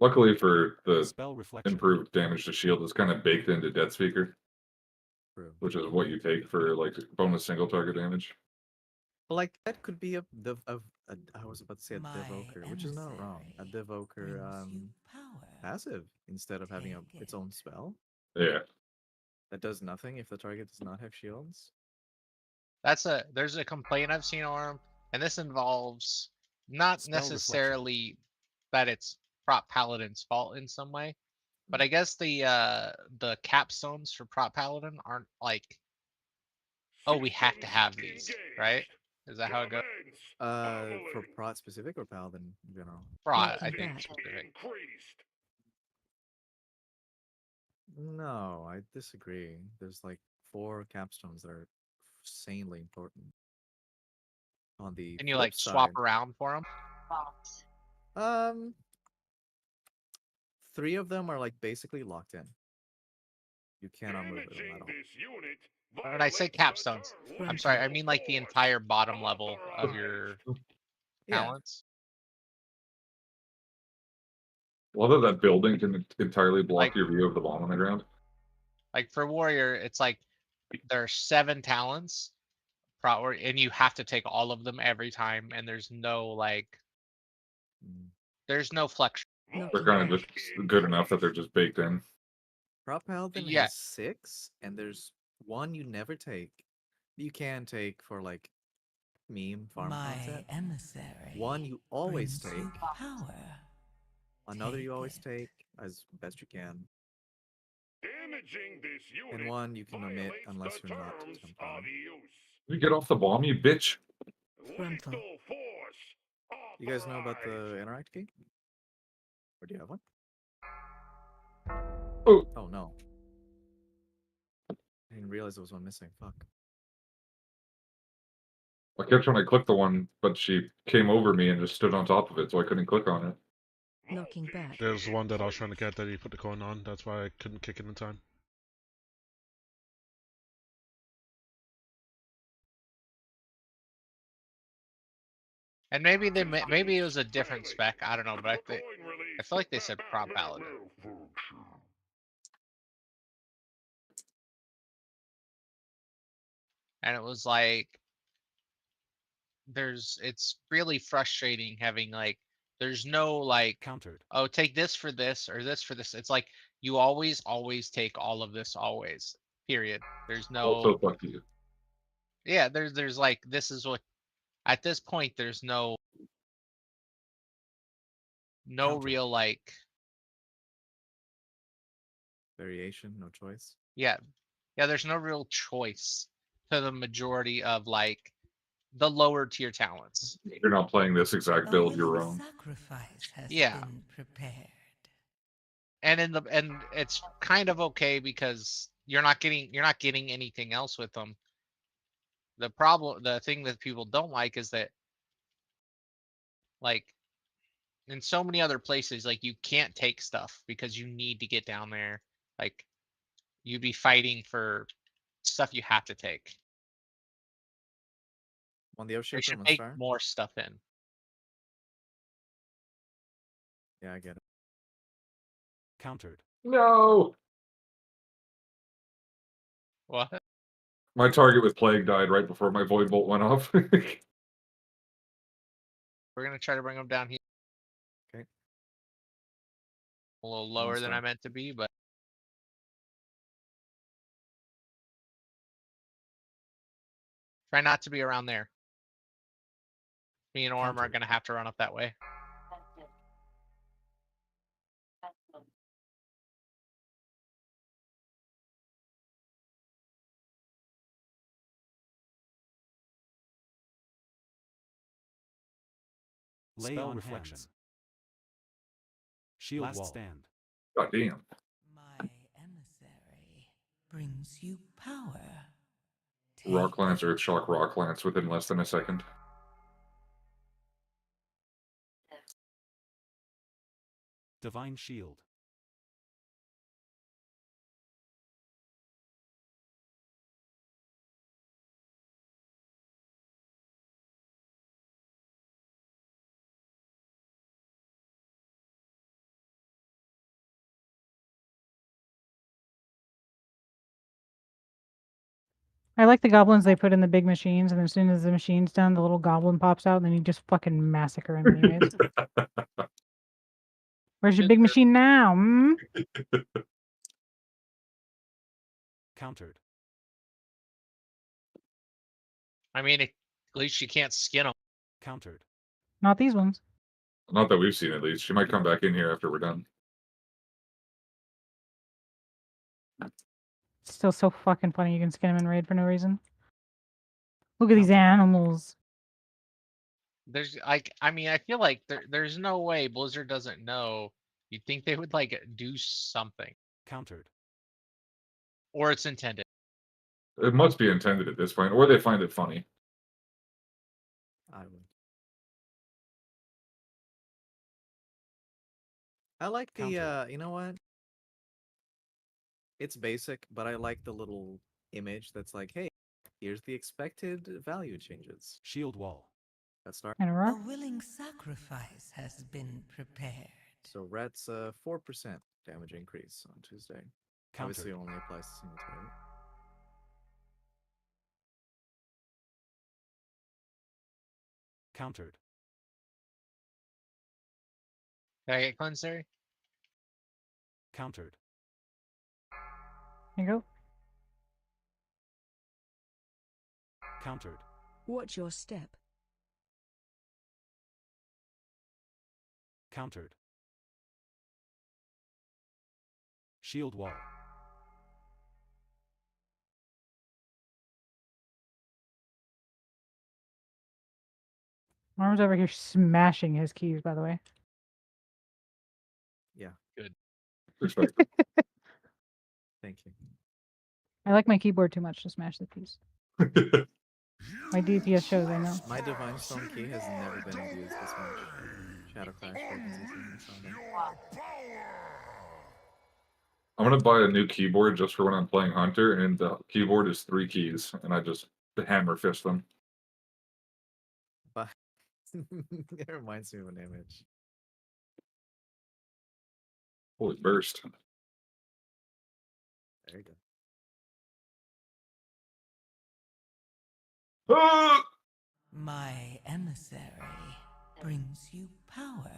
Luckily for the Spell reflection. improved damage to shield, it's kind of baked into Death Speaker, True. which is what you take for like bonus single target damage. But like that could be I was about to say a My Devoker, which is not wrong. A emissary Devoker brings you power. passive instead of having Take its it. own spell Yeah. that does nothing if the target does not have shields. There's a complaint I've seen on him, and this involves not Spell reflection. necessarily that it's Prop Paladin's fault in some way, but I guess the capstones for Prop Paladin aren't like, oh, we have to have these, right? Is that how it goes? For prot specific or paladin in general? Prot, I Welcome think back. specific. No, I disagree. There's like 4 capstones that are insanely important. On the Can you flip like swap side, around for them? 3 of them are like basically locked in. You cannot move them at all. When I say capstones, I'm sorry, I mean like the entire bottom level of your Yeah, talents. Whether that building can entirely block Like- your view of the bomb on the ground. Like for warrior, it's like there are 7 talents, and you have to take all of them every time, and there's no like, there's no flex. They're kind of just good enough that they're just baked in. Prop Paladin Yeah. has 6, and there's one you never take. You can take for like meme farm My content. emissary. One you always brings you take. power. Another you Take always it. take as best you can. Damaging this unit And one you can omit violates unless the you're not terms compelling. of use. You get off the bomb, you bitch. Frontal. Lethal force. You guys know about authorized. the interact key? Or do you have one? Oh. Oh no. I didn't realize there was one missing. Fuck. I kept trying to click the one, but she came over me and just stood on top of it, so I couldn't click on it. Knocking back. There's one that I was trying to get that he put the coin on. That's why I couldn't kick it in time. And maybe maybe it was a different spec. I don't know, but I feel like they said prop paladin. And it was like, it's really frustrating having like, there's no like, Countered. oh, take this for this or this for this. It's like you always take all of this always. Period. There's no. Also, fuck you. Yeah, there's like, this is what, at this point there's no Counter. real like, Variation, no choice. yeah, there's no real choice to the majority of like the lower tier talents. You're not playing this exact A build, you're willing wrong. sacrifice has Yeah. been prepared. And it's kind of okay because you're not getting anything else with them. The thing that people don't like is that, like, in so many other places, like, you can't take stuff because you need to get down there. Like, you'd be fighting for stuff you have to take. On the They O-shaper, should on make Spire? more stuff in. Yeah, I get it. Countered. No! What? My target with Plague died right before my Void Bolt went off. We're gonna try to bring them down here. Okay. A little lower than Monster. I meant to be, but try not to be around there. Me and Orm are Countered. gonna have to run up that way. Lay Spell on reflection. hands. Shield Last wall. stand. God damn. My emissary brings you power. Rock Lance, Earth Shock, Rock Lance within less than a second. Divine shield. I like the goblins they put in the big machines, and as soon as the machine's done, the little goblin pops out, and then you just fucking massacre him anyways. Where's your big machine now? Hmm? Countered. I mean, at least you can't skin them. Countered. Not these ones. Not that we've seen, at least. She might come back in here after we're done. Still so fucking funny you can skin them in raid for no reason. Look at these animals. There's like, I mean, I feel like there's no way Blizzard doesn't know. You'd think they would like do something, Countered. or it's intended. It must be intended at this point, or they find it funny. I would. I like the, Counter. you know what? It's basic, but I like the little image that's like, hey, here's the expected value changes. Shield wall. Let's start. And a A rock. willing sacrifice has been prepared. So Rhett's 4% damage increase on Tuesday. Obviously, Countered. only applies to single target. Countered. Can I get cleanser? Countered. Here you go. Countered. Watch your step. Countered. Shield wall. Arm's over here smashing his keys, by the way. Yeah. Good. Respect. Thank you. I like my keyboard too much to smash the keys. My DPS shows, I know. My Divine Stone key has never been abused this much. Shadow Crash frequency since I'm gonna buy a new keyboard just for when I'm playing Hunter, and the keyboard is 3 keys, and I just hammer fist them. But it reminds me of an image. Holy burst. There you go. Ah! My emissary brings you power.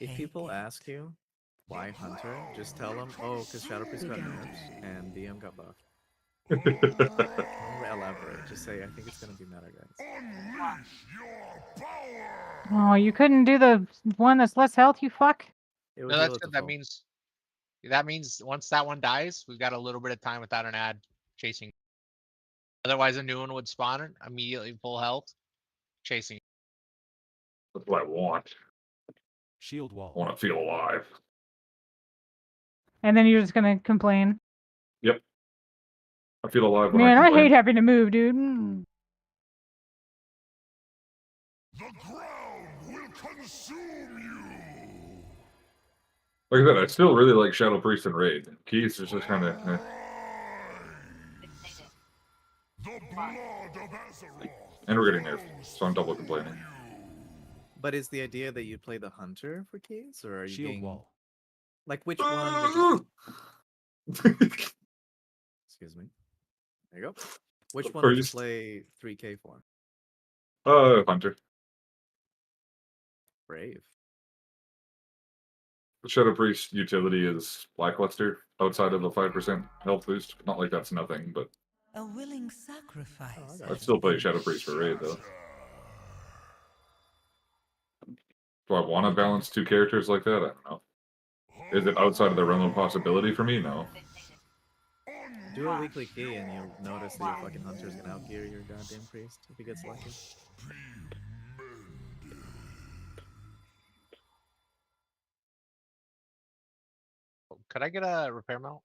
If people ask you why Hunter, just tell them, oh, because Shadow Priest got nerfed and DM got buffed. Don't elaborate. Just say, I think it's going to be meta, guys. Oh, you couldn't do the one that's less health, you fuck? It would No, heal that's it good. to That full. means once that one dies, we've got a little bit of time without an ad chasing. Otherwise, a new one would spawn immediately full health, chasing. That's what I want. Shield I wall. want to feel alive. And then you're just gonna complain. Yep. I feel alive when Man, I I complain. hate having to move, dude. Mm. The ground will consume you. Like I said, I still really like Shadow Priest and Raid. Keys is just kind of. The blood of Azeroth. And we're getting nerfed, so I'm double complaining. But is the idea that you play the Hunter for keys, or are you Shield being... wall. Like, which one would you... Excuse me. There you go. Which one would you Priest. play 3K for? Hunter. Brave. Shadow Priest utility is lackluster outside of the 5% health boost. Not like that's nothing, but A willing sacrifice. I'd still play Shadow Priest for Raid, though. Do I want to balance 2 characters like that? I don't know. Is it outside of the realm of possibility for me? No. Do a weekly key and you'll notice that your fucking Hunter's gonna outgear your goddamn priest if he gets lucky. Could I get a repair mount?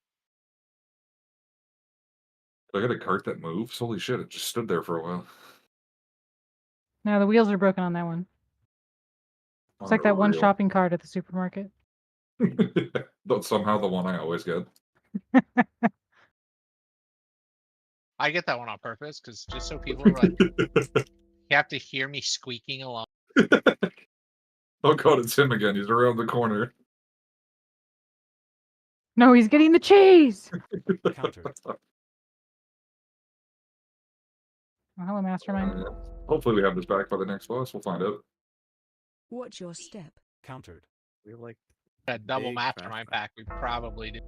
I got a cart that moves? Holy shit, it just stood there for a while. No, the wheels are broken on that one. It's like that one Unreal. shopping cart at the supermarket. That's somehow the one I always get. I get that one on purpose because just so people are like, you have to hear me squeaking along. Oh god, it's him again. He's around the corner. No, he's getting the cheese! Countered. Oh, hello, Mastermind. Hopefully we have this back by the next boss. We'll find out. Watch your step. Countered. We have like A double big mastermind trash pack, we probably do.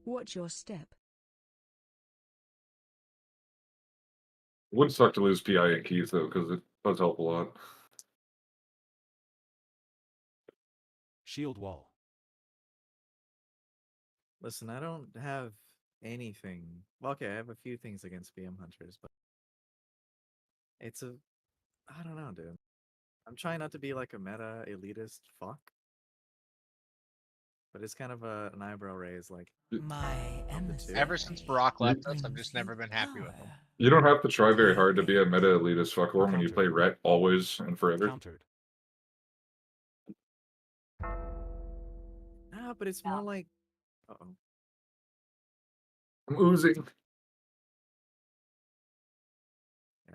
Watch your step. It would suck to lose PI and keys though, because it does help a lot. Shield wall. Listen, I don't have anything. Well, okay, I have a few things against BM Hunters, but it's a... I don't know, dude. I'm trying not to be like a meta elitist fuck. But it's kind of an eyebrow raise, like... My emissary. Ever since Barack left us, I've just never been happy with him. You don't have to try very hard to be a meta elitist fuckwhore when you play Ret always and forever. Countered. Ah, but it's more like... Uh-oh. I'm oozing.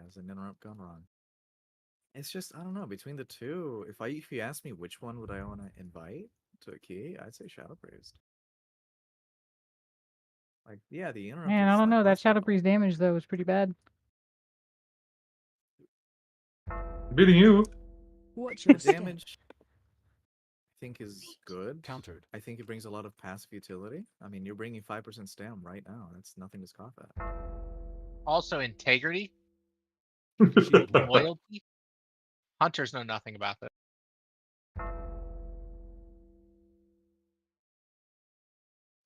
As an interrupt gone wrong. It's just I don't know between the two. If you ask me which one would I want to invite to a key, I'd say Shadow Priest. Like yeah, the interrupt. Man, I is don't like know. That less Shadow powerful. Priest damage though was pretty bad. Beating you. Watch your step. Damage. I think is good. Countered. I think it brings a lot of passive utility. I mean, you're bringing 5% stam right now. That's nothing to scoff at. Also, integrity, Shield wall. loyalty. Hunters know nothing about this.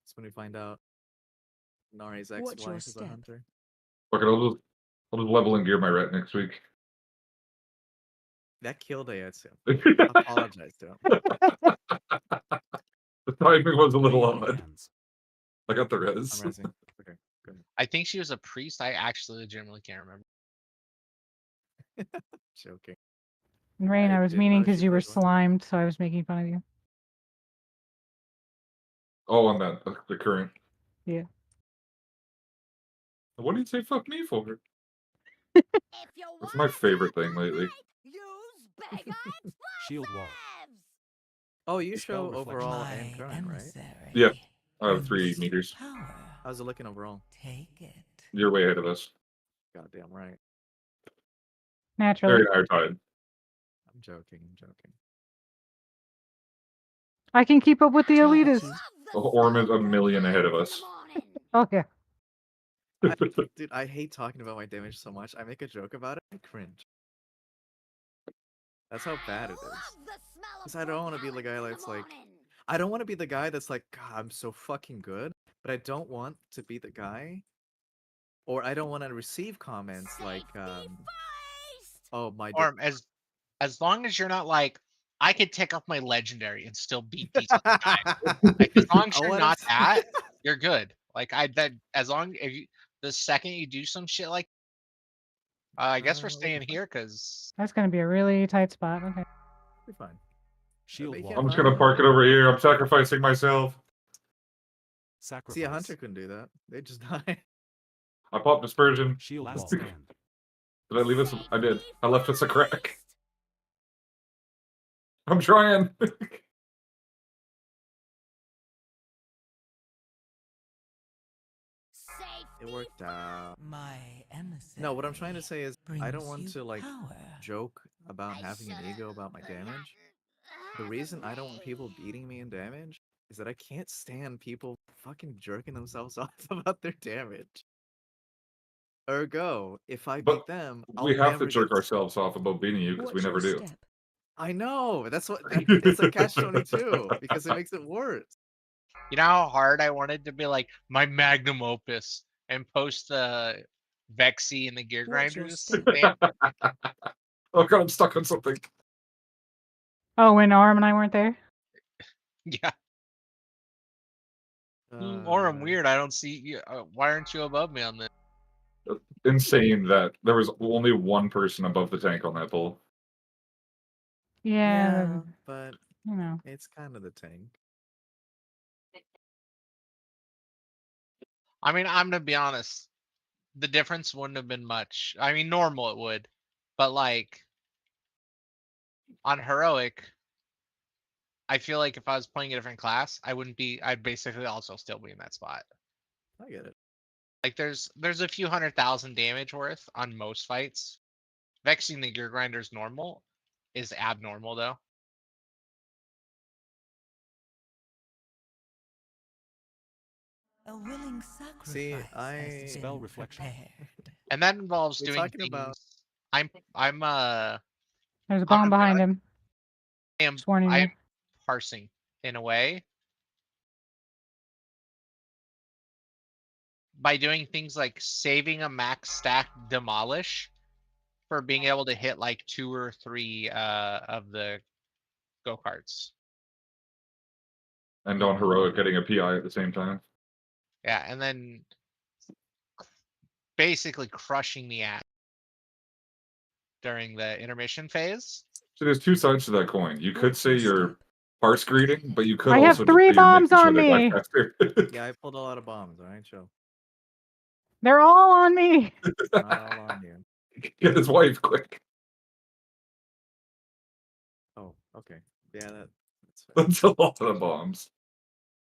It's when we find out Nari's Watch your ex-wife is a step. hunter. Fuck it, I'll just level and gear my rat next week. That killed Ayatsu. The Apologize to him. timing was a little Lay on odd. hands. I got the res. I'm rising. Okay, good. I think she was a priest. I actually legitimately can't remember. Joking. And Rain, I I was didn't meaning know because she you were played one. slimed, so I was making fun of you. Oh, on that, the current. Yeah. What did you say fuck me for? If you That's my favorite thing lately. use beggar Shield wall. Oh, you Spell show reflection. overall My and current, right? emissary Yeah, I have brings 3 meters. Power. How's it looking overall? Take it. You're way ahead of us. Goddamn right. Naturally. Very high tide. I'm joking. I'm joking. I can keep up with the elitists. Orm is a million ahead of us. Oh yeah. Dude, I hate talking about my damage so much. I make a joke about it and cringe. That's how bad it is. Because I don't want to be the guy that's like, I don't want to be the guy that's like, God, I'm so fucking good, but I don't want to be the guy, or I don't want to receive comments like, oh my. Or as long as you're not like, I could take off my legendary and still beat these other guys. Like as long as I you're wanna not s- that, you're good. Like as long if you the second you do some shit like, I guess we're staying here because That's gonna be a really tight spot. Okay. Be fine. Shield Make wall. it I'm just gonna fine. park it over here. I'm sacrificing myself. Sacrifice. See, a hunter couldn't do that. They just die. I popped dispersion. Shield Last wall. stand. Stand. Did I leave us? I did. I left us a crack. I'm trying. It worked out. My emissary. No, what I'm trying to say is I don't brings want you to like power. joke about having an ego about my damage. The reason I don't want people beating me in damage is that I can't stand people fucking jerking themselves off about their damage. Ergo, if I But beat them, I'll we have never to jerk get... ourselves off about beating you because we Watch never your do. step. I know. That's what it's a catch-22 because it makes it worse. you know how hard I wanted to be like my magnum opus and post the Vexy and the gear Watch your grinders. step. Oh god, I'm stuck on something. Oh, when Arm and I weren't there. Yeah. Or I'm weird. I don't see you. Why aren't you above me on this? Insane that there was only one person above the tank on that pole. Yeah. But You know. it's kind of the tank. I mean, I'm gonna be honest. The difference wouldn't have been much. I mean, normal it would, but like on heroic, I feel like if I was playing a different class, I wouldn't be. I'd basically also still be in that spot. I get it. Like there's a few 100,000 damage worth on most fights. Vexing the gear grinders normal is abnormal though. A willing sacrifice See, has Spell been reflection. prepared. And that involves We're doing talking things. about- I'm There's a bomb behind him. Just warning I you. am parsing in a way by doing things like saving a max stack demolish for being able to hit like 2 or 3 of the go-karts. And on heroic getting a PI at the same time. Yeah, and then basically crushing the ass during the intermission phase. So there's two sides to that coin. You could Watch say your you're step. parse greeting, but you could I have also just 3 say you're bombs making sure on they die me. faster. Yeah, I pulled a lot of bombs. All right, chill. They're all on me. Not all on you. Get his wife quick. Oh, okay. Yeah, that's fair. That's a lot of bombs.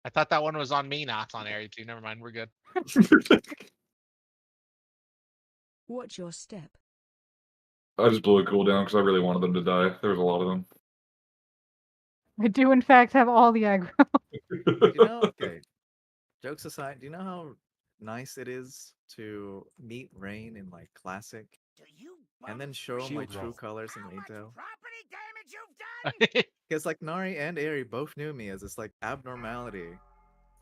I thought that one was on me, not on Area 2. Never mind, we're good. Watch your step. I just blew a cooldown because I really wanted them to die. There was a lot of them. I do, in fact, have all the aggro. You know, okay. Jokes aside, do you know how nice it is to meet Rain in like classic, and then show him my Shield true wall. colors in retail? Because like Nari and Aerie both knew me as this like abnormality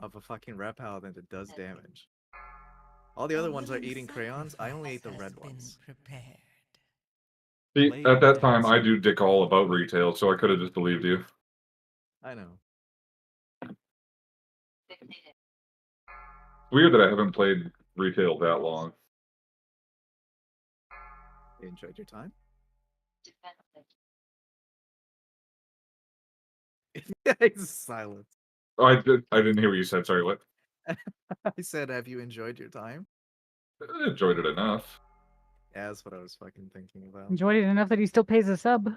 of a fucking rep paladin that does damage. All the other ones are eating crayons. I only ate the red ones. See, Blade at that time, intense. I do dick all about retail, so I could have just believed you. I know. Weird that I haven't played retail that long. You enjoyed your time? It's silent. I didn't hear what you said. Sorry, what? I said, have you enjoyed your time? I enjoyed it enough. Yeah, that's what I was fucking thinking about. Enjoyed it enough that he still pays a sub.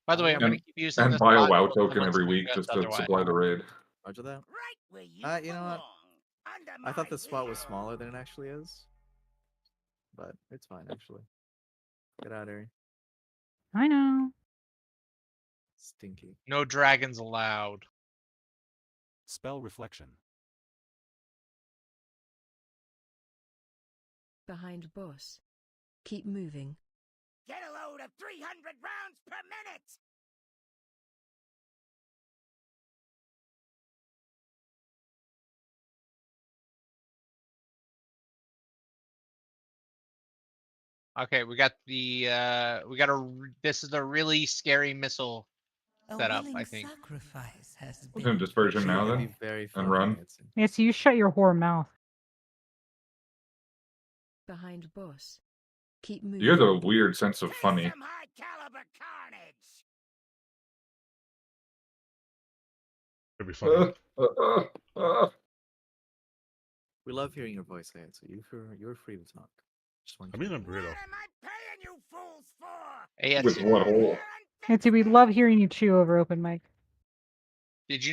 By the way, I'm going to And, keep using and this buy a spot WoW until token someone every week suggests just to otherwise. supply the raid. Roger that. Right where you You know what? belong. I thought the spot was smaller than it actually is. But it's fine, actually. Get out of here. I know. Stinky. No dragons allowed. Spell reflection. Behind boss. Keep moving. Get a load of 300 rounds per minute. Okay, we got the this is a really scary missile setup, I think. Sacrifice has We're doing dispersion now It'd then, be very and funny. run. Yes, you shut your whore mouth. Behind boss. Keep moving. You have a weird sense of funny. Some high caliber carnage. It'd be funny. We love hearing your voice, Ed, so you're free to talk. Just want I mean, I'm burrito. What am I paying you fools for? With ASU. what hole? Nancy, we love hearing you chew over open mic. Did you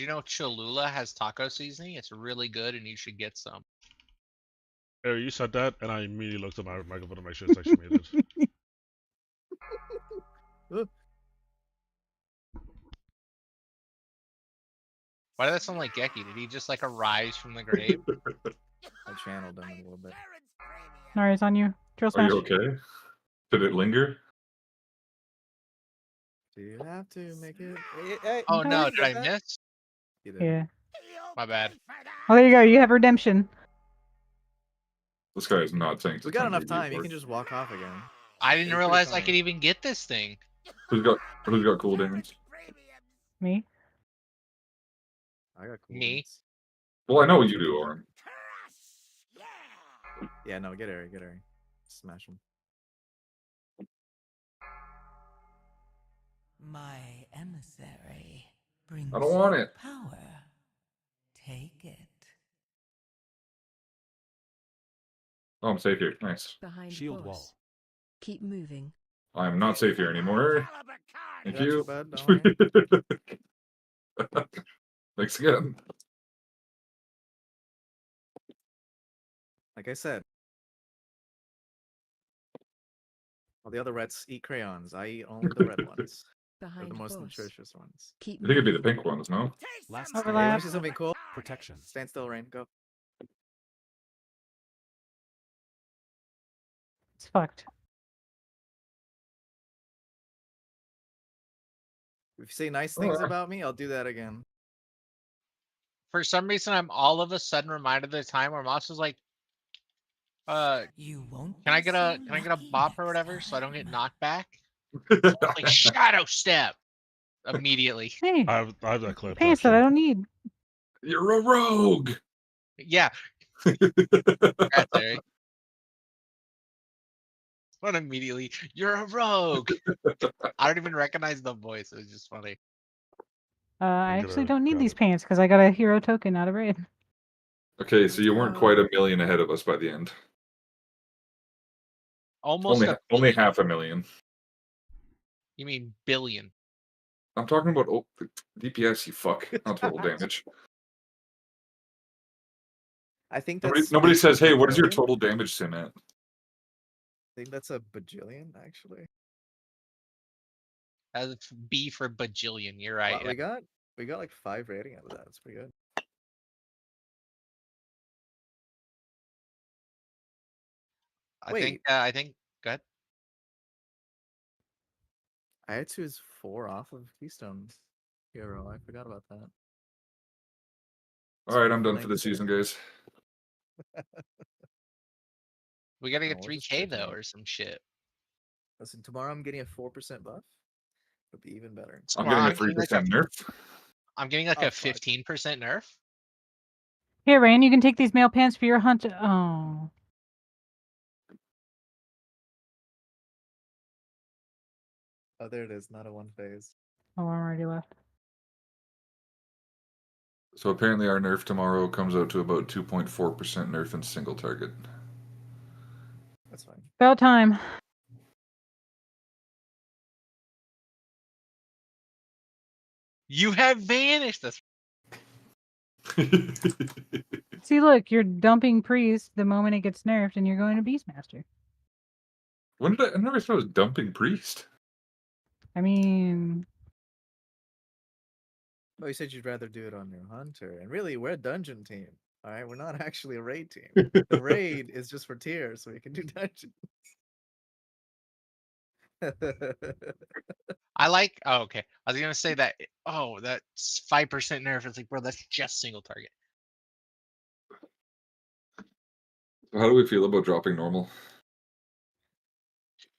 know Cholula has taco seasoning? It's really good and you should get some. Oh, you said that, and I immediately looked at my microphone to make sure it's actually muted. Why did that sound like Geki? Did he just like arise from the grave? I channeled him a little bit. Nari, it's on you. Drill Are smash. you okay? Did it linger? Do you have to make it? Hey, Oh no, look did at I that. miss? You did. Yeah. My bad. Oh, there you go. You have redemption. This guy is not saying. We got enough time. You can just walk off again. I didn't Take your realize I time. could even get this thing. Who's got cooldowns? Me. I got cool Me? ones. Well, I know what you do, Oren. Yeah, no, get Aerie, get Aerie. Smash him. My emissary brings I don't want you it. power. Take it. Oh, I'm safe here. Nice. Behind Shield boss. wall. Keep moving. I'm not safe here anymore. Thank Got you. your bed, don't worry. Thanks again. Like I said, all the other reds eat crayons. I eat only the red ones. They're Behind the most boss. nutritious ones. Keep I think it'd be the moving. pink ones, no? Last Hey, you stand. want to see something cool? Protection. Stand still, Rain. Go. It's fucked. If you say nice things about me, I'll do that again. For some reason, I'm all of a sudden reminded of the time where Moss was like, You won't can I be get so a lucky bop or next whatever so I don't get time. knocked back? Like shadow step immediately. Hey, I have that clip. pants that I Actually. don't need. You're a rogue. Yeah, congrats, Eric. But immediately, you're a rogue. I don't even recognize the voice. It was just funny. I I'm actually gonna don't need grab these it. pants because I got a hero token out of raid. Okay, so you weren't quite a million ahead of us by the end. Almost Only half a million. You mean billion? I'm talking about DPS. You fuck, not total damage. I think that's Nobody says, "Hey, what is your bajillion? total damage sim at?" I think that's a bajillion, actually. As B for bajillion. You're right. Wow, we got like 5 rating out of that. That's pretty good. I think. Go ahead. I had to is 4 off of Keystone's hero. I forgot about that. All right, I'm done for the season, guys. We gotta No, get we'll just 3K do it though, tomorrow. or some shit. Listen, tomorrow I'm getting a 4% buff. It'll be even better. I'm getting a 3% nerf. I'm getting like Oh, a fuck. 15% nerf. Here, Rain, you can take these male pants for your hunt. Oh. Oh, there it is. Not a 1 phase. Oh, I'm already left. So apparently our nerf tomorrow comes out to about 2.4% nerf in single target. That's fine. About time. You have vanished. That's See, look, you're dumping Priest the moment it gets nerfed, and you're going to Beastmaster. When did I never said I was dumping Priest. I mean, Oh, you said you'd rather do it on your hunter, and really, we're a dungeon team. All right, we're not actually a raid team. The raid is just for tiers, so we can do dungeons. I like. Oh, okay. I was gonna say that. Oh, that's 5% nerf. It's like, bro, that's just single target. How do we feel about dropping normal?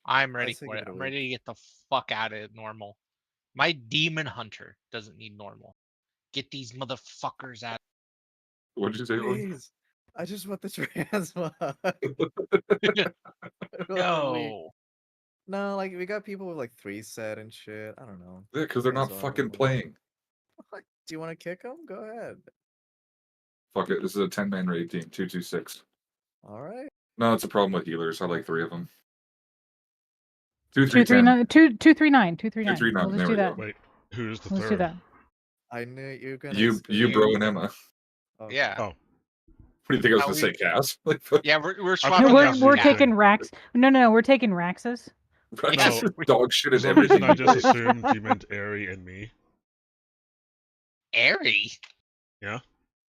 I'm ready say for give it. it a I'm week. ready to get the fuck out of normal. My demon hunter doesn't need normal. Get these motherfuckers out. What did you say? Please, I just want the transmog. No. No, like we got people with like 3 set and shit. I don't know. Yeah, because they're not Transmog fucking only. playing. Do you want to kick them? Go ahead. Fuck it. This is a 10-man raid team. 226. All right. No, it's a problem with healers. I like 3 of them. 239. 239. 239. 239. We'll just There do we that. go. Wait, who's the Let's do third? that. I knew you were gonna. You, bro, and Emma. Okay. Yeah. Oh, What do you think I was How gonna say, Cass? Like, Yeah, we're I swapping. thought We're, this we're was the taking thing. Rax. No, we're taking Raxus. Rax No. dog shit For at some reason, everything. I just assumed you meant Airy and me. Airy. Yeah.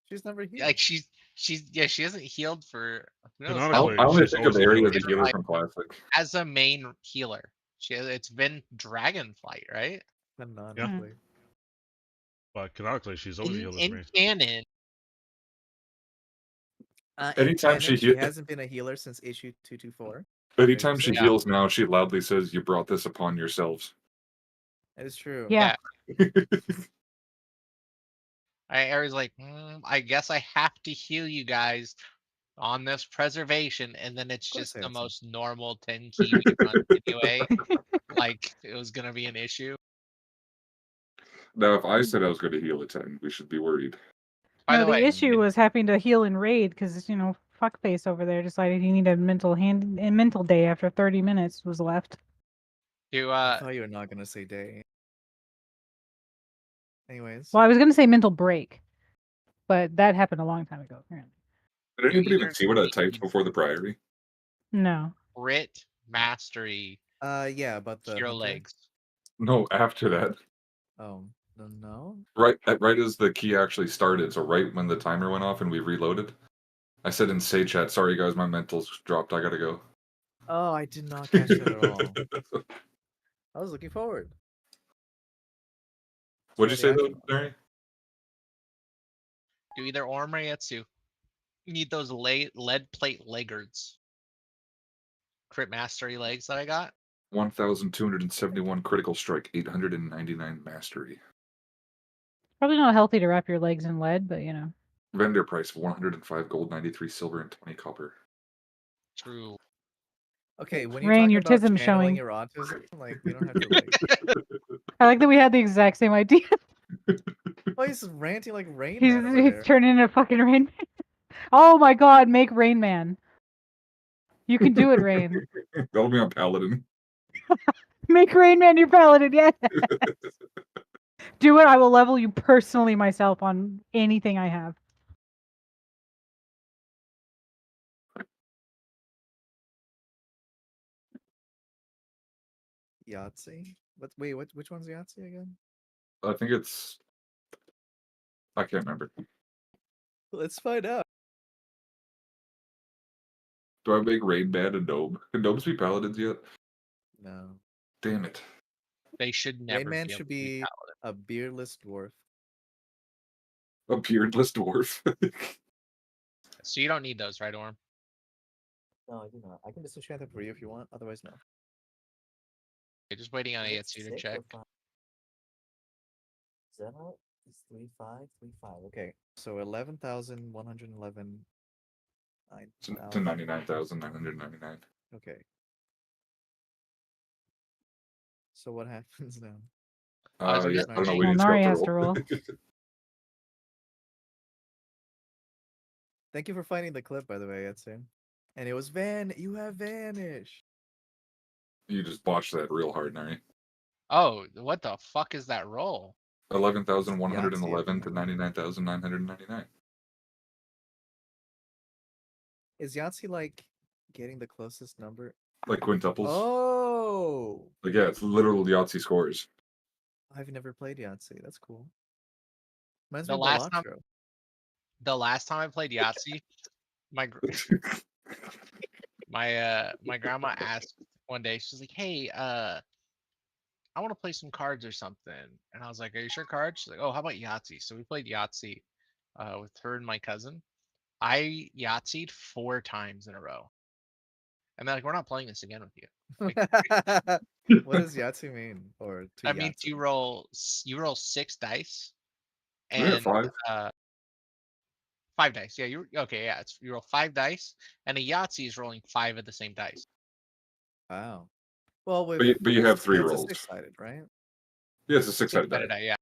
She's never healed. Like she's she hasn't healed for who knows how Canonically, I only she's think of always a Airy healer as a to healer me. from Classic. as a main healer. It's been Dragonflight, right? Canonically. But canonically, she's always a healer to In me. canon. In Anytime canon, she hasn't been a healer since issue 224. Anytime she Yeah. heals now, she loudly says, "You brought this upon yourselves." That is true. Yeah. Aries like, I guess I have to heal you guys on this preservation, and then it's course just I the had to. most normal 10 key we run anyway. Like it was gonna be an issue. Now, if I said I was going to heal a 10, we should be worried. By No, the the way, issue was having to heal in raid because fuckface over there decided he needed a mental day after 30 minutes was left. I thought you were not gonna say day. Anyways. Well, I was gonna say mental break, but that happened a long time ago. Apparently. Did anybody even see what I typed before the Priory? No. Crit mastery. Yeah, but the hero hunter? legs. No, after that. Oh, no. Right as the key actually started, so right when the timer went off and we reloaded. I said in Say Chat, sorry guys, my mental's dropped, I gotta go. Oh, I did not catch that at all. I was looking forward. What'd you say though, Larry? Do either Orm or Yetsu. You need those lead plate leggards. Crit mastery legs that I got. 1,271 critical strike, 899 mastery. Probably not healthy to wrap your legs in lead, but Vendor price of 105 gold, 93 silver, and 20 copper. True. Okay, when you're Rain, talking your about tism channeling showing. your autism, like you don't have to like. I like that we had the exact same idea. Oh, he's ranting like Rain he's Man over there. turning into fucking Rain Man. Oh my god, make Rain Man. You can do it, Rain. That'll be on Paladin. Make Rain Man your paladin, yeah. Do it, I will level you personally myself on anything I have. Yahtzee? Wait, which one's Yahtzee again? I think it's. I can't remember. Let's find out. Do I make Rain Man a gnome? Can gnomes be paladins yet? No. Damn it. They should never Rain Man be able should to be be paladin. a beardless dwarf. A beardless dwarf. So you don't need those, right, Orm? No, I do not. I can just enchant them for you if you want. Otherwise, no. You're just waiting on It's Ayatsu to 6 check. or 5. Zeno is 3,535. Okay, so 11,111. To 99,999. Okay. So what happens now? I was Yeah, I don't know. messaging- We Well, need Nari has to to roll. Thank you for finding the clip, by the way, Etsu. And it was you have vanished. You just botched that real hard, Nari. Oh, what the fuck is that roll? 11,111 to 99,999. Is Yahtzee like getting the closest number? Like quintuples. Oh! Like, yeah, it's literal Yahtzee scores. I've never played Yahtzee. That's cool. Reminds The me of last time, Balatro. the last time I played Yahtzee, my my grandma asked one day. She's like, "Hey, I want to play some cards or something." And I was like, "Are you sure cards?" She's like, "Oh, how about Yahtzee?" So we played Yahtzee with her and my cousin. I Yahtzeed 4 times in a row. And they're like, "We're not playing this again with you." What does Yahtzee mean? Or to That means Yahtzee? you roll 6 dice Yeah, and 5. 5 dice. Yeah, you okay? Yeah, you roll 5 dice, and a Yahtzee is rolling 5 of the same dice. Wow. Well, with But you have 3 it's rolls. a 6-sided, right? Yeah, it's a 6-sided die. Six-sided die, yeah.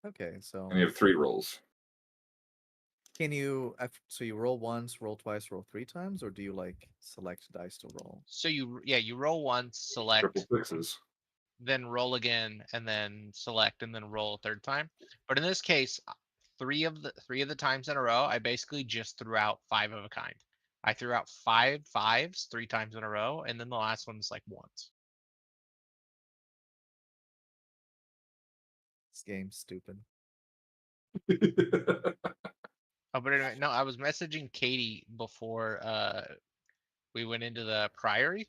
Okay, so And you have 3 rolls. can you so you roll once, roll twice, roll 3 times, or do you like select dice to roll? So you roll once, select, Triple sixes. then roll again, and then select, and then roll a third time. But in this case, 3 of the times in a row, I basically just threw out 5 of a kind. I threw out 5 fives 3 times in a row, and then the last one's like once. This game's stupid. Oh, but anyway, no, I was messaging Katie before we went into the priory,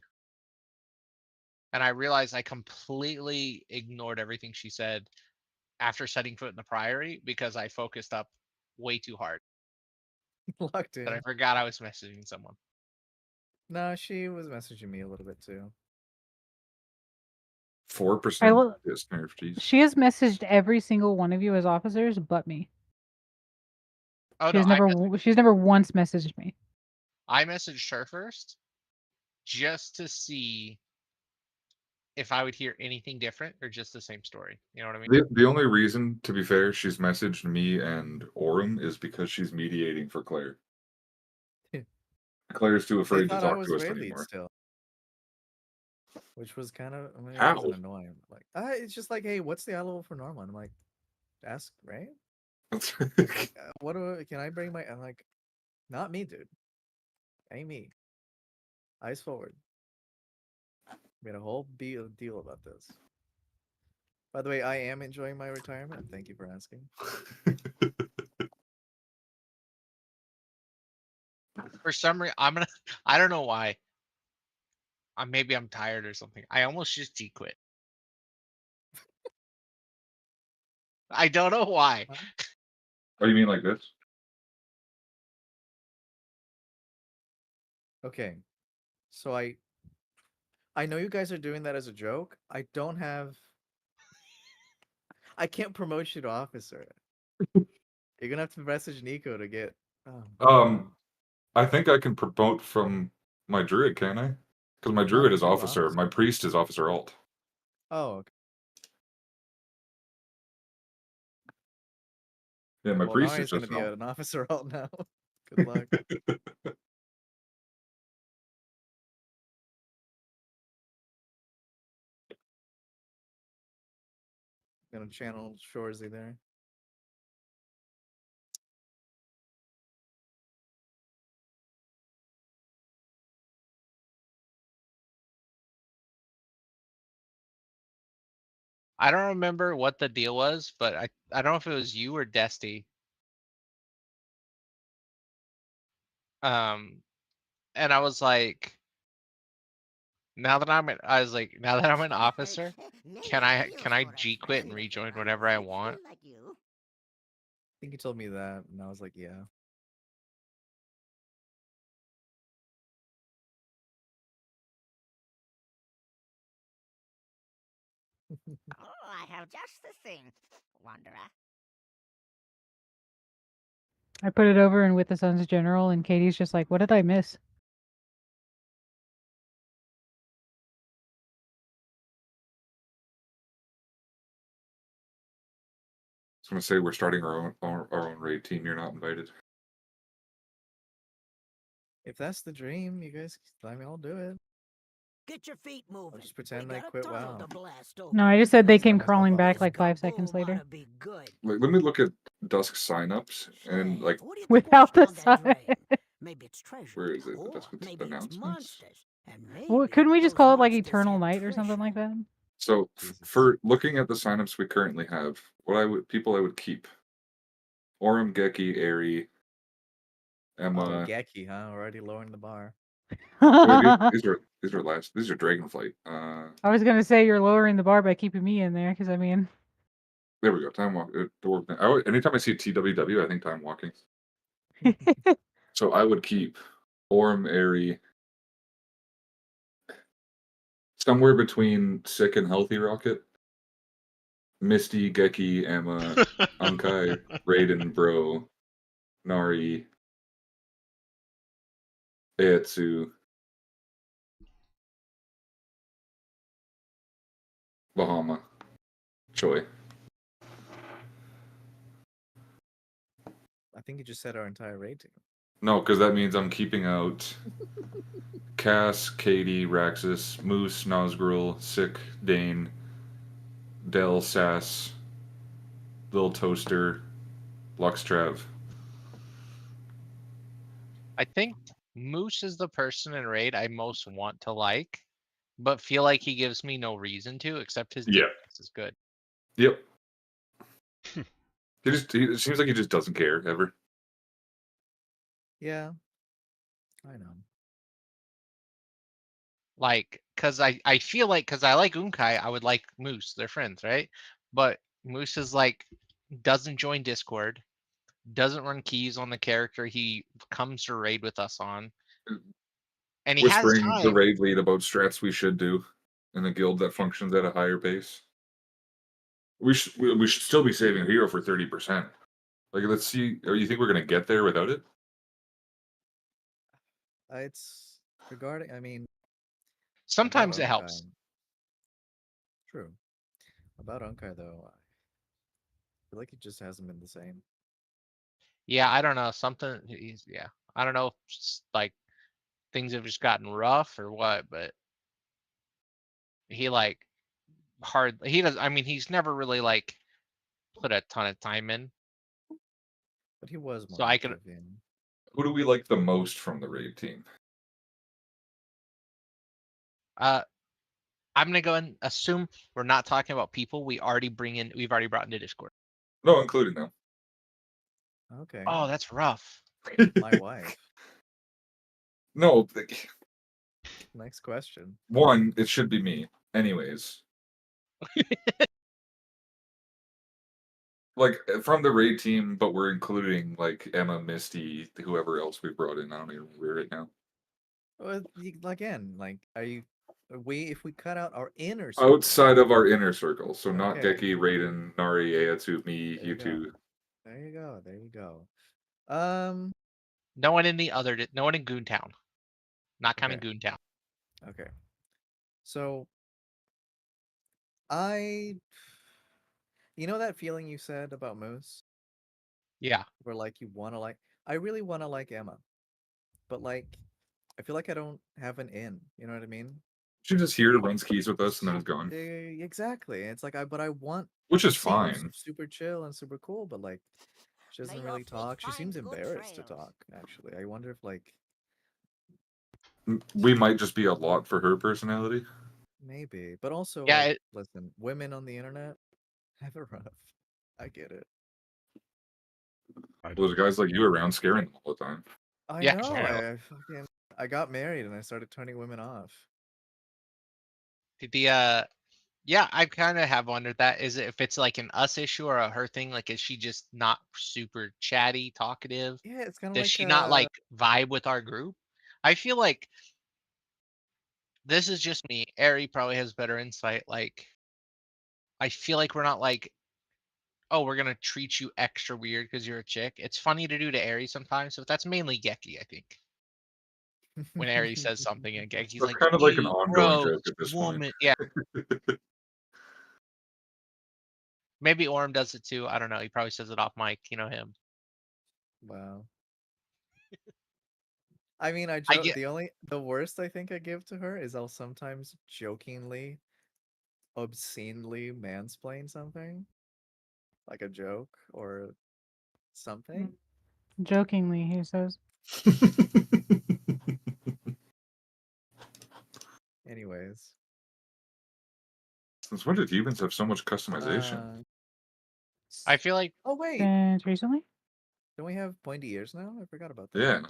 and I realized I completely ignored everything she said after setting foot in the priory because I focused up way too hard Locked that I in. forgot I was messaging someone. No, she was messaging me a little bit too. 4% is nerfed. Jeez. She has messaged every single one of you as officers, but me. Oh She's no, she's never once messaged me. I messaged her first just to see if I would hear anything different or just the same story. You know what I mean? The only reason, to be fair, she's messaged me and Orem is because she's mediating for Claire. Claire's too They afraid to thought I talk was to us raid lead anymore. still. Which was kind of, I mean, it How? wasn't annoying. Like, it's just like, hey, what's the eye level for Norma? I'm like, ask Ray. Can I bring my? I'm like, not me, dude. Ain't me. Eyes forward. Made a whole deal about this. By the way, I am enjoying my retirement. Thank you for asking. For some reason, I don't know why. Maybe I'm tired or something. I almost just G-quit. I don't know why. Oh, you mean like this? Okay. So I know you guys are doing that as a joke. I don't have. I can't promote you to officer. You're gonna have to message Nico to get. Oh, I think I can promote from my druid, can I? Because my No, druid you is do officer. officer. My priest is officer alt. Oh, okay. Yeah, my Well, priest Nari is is gonna just be an officer alt now. Good luck. Gonna channel Shorzy there. I don't remember what the deal was, but I don't know if it was you or Desty. And I was like, now that I'm an officer, can I G quit and rejoin whenever I want? I think you told me that, and I was like, yeah. Oh, I have just the thing, Wanderer. I put it over and with the Sun's General, and Katie's just like, what did I miss? I was gonna say we're starting our own raid team. You're not invited. If that's the dream, you guys, I mean, I'll do it. Get your feet moving. I'll just pretend We I got a quit tunnel WoW. to blast No, open. I just said they Let's came hope crawling back this like 5 kaboom seconds later. oughta be good. Like, let me look at Dusk signups and like. What do you think Without the washed down that sun. drain? Maybe it's treasure. Where is it? The Or Dusk maybe it's announcements. monsters. And maybe Well, couldn't we just those call it like monsters Eternal have Night or something treasure. like that? So Jesus. for looking at the signups we currently have, what I would keep: Orem, Geki, Airy, Oh, Emma. Geki, huh? Already lowering the bar. Wait, these are Dragonflight. I was gonna say you're lowering the bar by keeping me in there, because I mean, There we go. Time walk. Anytime I see TWW, I think time walking. So I would keep Orem, Airy, somewhere between Sick and Healthy Rocket, Misty, Geki, Emma, Unkai, Raiden, Bro, Nari, Eitsu, Bahama, Choi. I think you just said our entire raid team. No, because that means I'm keeping out Cass, Katie, Raxus, Moose, Nazgul, Sick, Dane, Del, Sass, Lil Toaster, Luxtrav. I think Moose is the person in raid I most want to like, but feel like he gives me no reason to, except his Yeah. DPS is good. Yep. It seems like he just doesn't care ever. Yeah. I know. Like, cause I feel like, cause I like Unkai, I would like Moose. They're friends, right? But Moose is like, doesn't join Discord, doesn't run keys on the character he comes to raid with us on, and he has Whispering the time. raid lead about strats we should do in a guild that functions at a higher pace. We should still be saving a hero for 30%. Like, let's see. Or you think we're gonna get there without it? It's regarding, I mean, Sometimes about it helps. Unkai. True. About Unkai, though, I feel like it just hasn't been the same. Yeah, I don't know. Something yeah. I don't know if like things have just gotten rough or what, but he like he does, I mean, he's never really like put a ton of time in. But he was more So I could active in. Who do we like the most from the raid team? I'm gonna go and assume we're not talking about people we've already brought into Discord. No, including them. Okay. Oh, that's rough. My wife. No. Next question. One, it should be me. Anyways. Like, from the raid team, but we're including, like, Emma, Misty, whoever else we brought in. I don't even remember right now. Well, again, like, if we cut out our inner circle, Outside of our inner circle. So not Okay. Geki, Raiden, Nari, Eitsu, me, There you you go. two. There you go. There you go. No one in no one in Goontown. Not counting Okay. Goontown. Okay. So you know that feeling you said about Moose? Yeah. Where like you want to like, I really want to like Emma, but like, I feel like I don't have an in. You know what I mean? She's just here to run skis with us and then is gone. Exactly. It's like but I want. Which is She seems fine. super chill and super cool, but like, she doesn't May really your feet talk. She seems find good embarrassed to trails. talk. Actually, I wonder if like We might just be a lot for her personality. maybe, but also Yeah, like, listen, women on the internet have it rough. I get it. There's guys like you around scaring them all the time. I Yeah, know. apparently. I got married and I started turning women off. Yeah, I kind of have wondered that. Is it if it's like an us issue or a her thing? Like, is she just not super chatty, talkative? Yeah, it's kind of Does like she not like vibe with our group? I feel like this is just me. Ari probably has better insight. Like, I feel like we're not like, oh, we're gonna treat you extra weird because you're a chick. It's funny to do to Ari sometimes, so that's mainly Geki, I think. When Ari says something and Geki's That's like, kind of like an "You ongoing gross joke at this point. woman." Yeah, maybe Orm does it too. I don't know. He probably says it off mic. You know him. Wow. I mean, I I joke. get. The worst I think I give to her is I'll sometimes jokingly, obscenely mansplain something, like a joke or something. Jokingly, he says. Anyways, Since when did humans have so much customization? I feel like. Oh wait, Since recently? don't we have pointy ears now? I forgot about that. Yeah.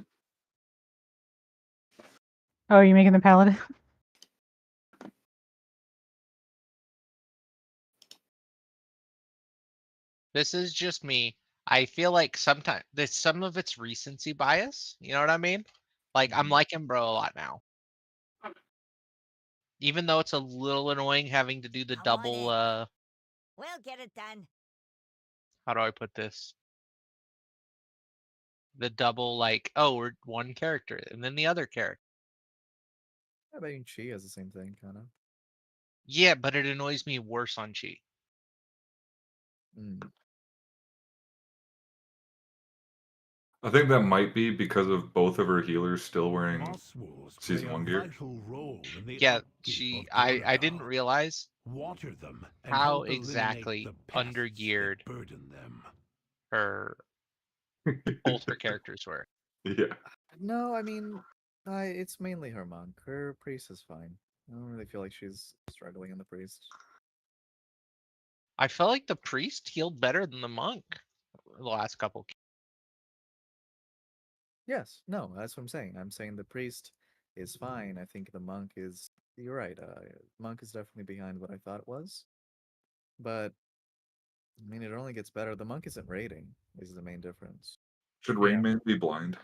Oh, are you making the paladin? This is just me. I feel like sometimes there's some of it's recency bias. You know what I mean? Like I'm liking bro a lot now. Even though it's a little annoying having to do the double We'll get it done. how do I put this? The double like, oh, we're one character and then the other character. I mean, she has the same thing, kind of. Yeah, but it annoys me worse on Chi. I think that might be because of both of her healers still wearing season 1 gear. Yeah, I didn't realize Water them and how help eliminate exactly the pests undergeared that burden them. her both her characters were. Yeah. No, I mean, it's mainly her monk. Her priest is fine. I don't really feel like she's struggling in the priest. I felt like the priest healed better than the monk the last couple. Yes, no, that's what I'm saying. I'm saying the priest is fine. I think the monk is. You're right. Monk is definitely behind what I thought it was. But I mean, it only gets better. The monk isn't raiding. Is the main difference. Should Rain Man be blind?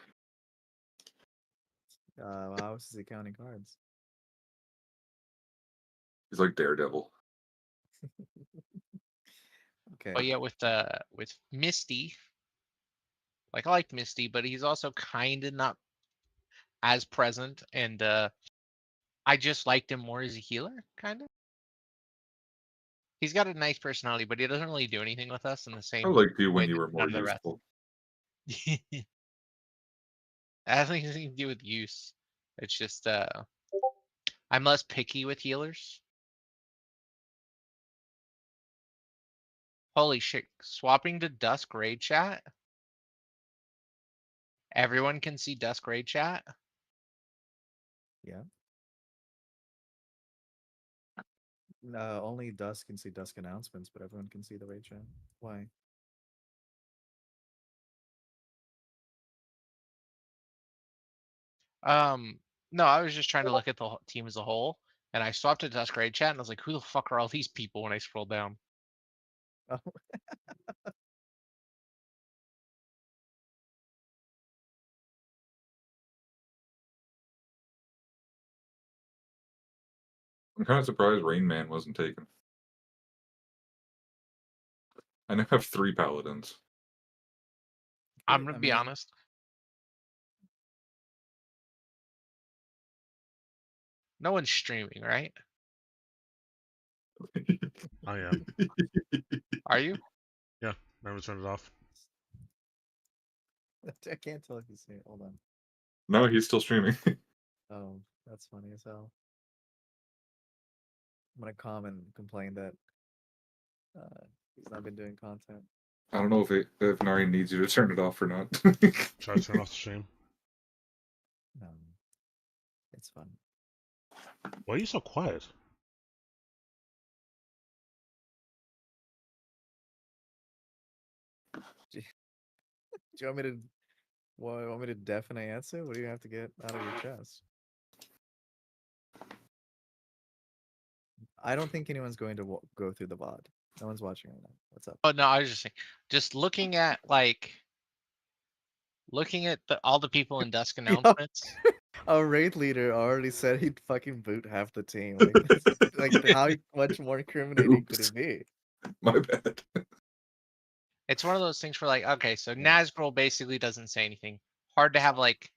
How is he counting cards? He's like Daredevil. Okay. But yeah, with Misty, like I liked Misty, but he's also kind of not as present, and I just liked him more as a healer, kind of. He's got a nice personality, but he doesn't really do anything with us in the I same liked you way when you that were none more of the rest. useful. It has anything to do with use. It's just I'm less picky with healers. Holy shit! Swapping to Dusk raid chat. Everyone can see Dusk raid chat. Yeah. Only Dusk can see Dusk announcements, but everyone can see the raid chat. Why? No, I was just trying to look at the team as a whole, and I swapped to Dusk raid chat, and I was like, "Who the fuck are all these people?" When I scrolled down. Oh. I'm kind of surprised Rain Man wasn't taken. I now have 3 paladins. I'm gonna be honest. No one's streaming, right? I am. Are you? Yeah, never turned it off. I can't tell if he's here. Hold on. No, he's still streaming. Oh, that's funny as hell. I'm gonna comment and complain that he's not been doing content. I don't know if Nari needs you to turn it off or not. Try to turn off the stream. It's fun. Why are you so quiet? Do you want me to? What, want me to deafen an answer? What do you have to get out of your chest? I don't think anyone's going to go through the VOD. No one's watching right now. What's up? Oh no, I was just saying, just looking at all the people in Dusk Yo, announcements. our raid leader already said he'd fucking boot half the team. Like, like how much more incriminating could it be? My bad. It's one of those things where like, okay, so Nazgul basically doesn't say anything. Hard to have like,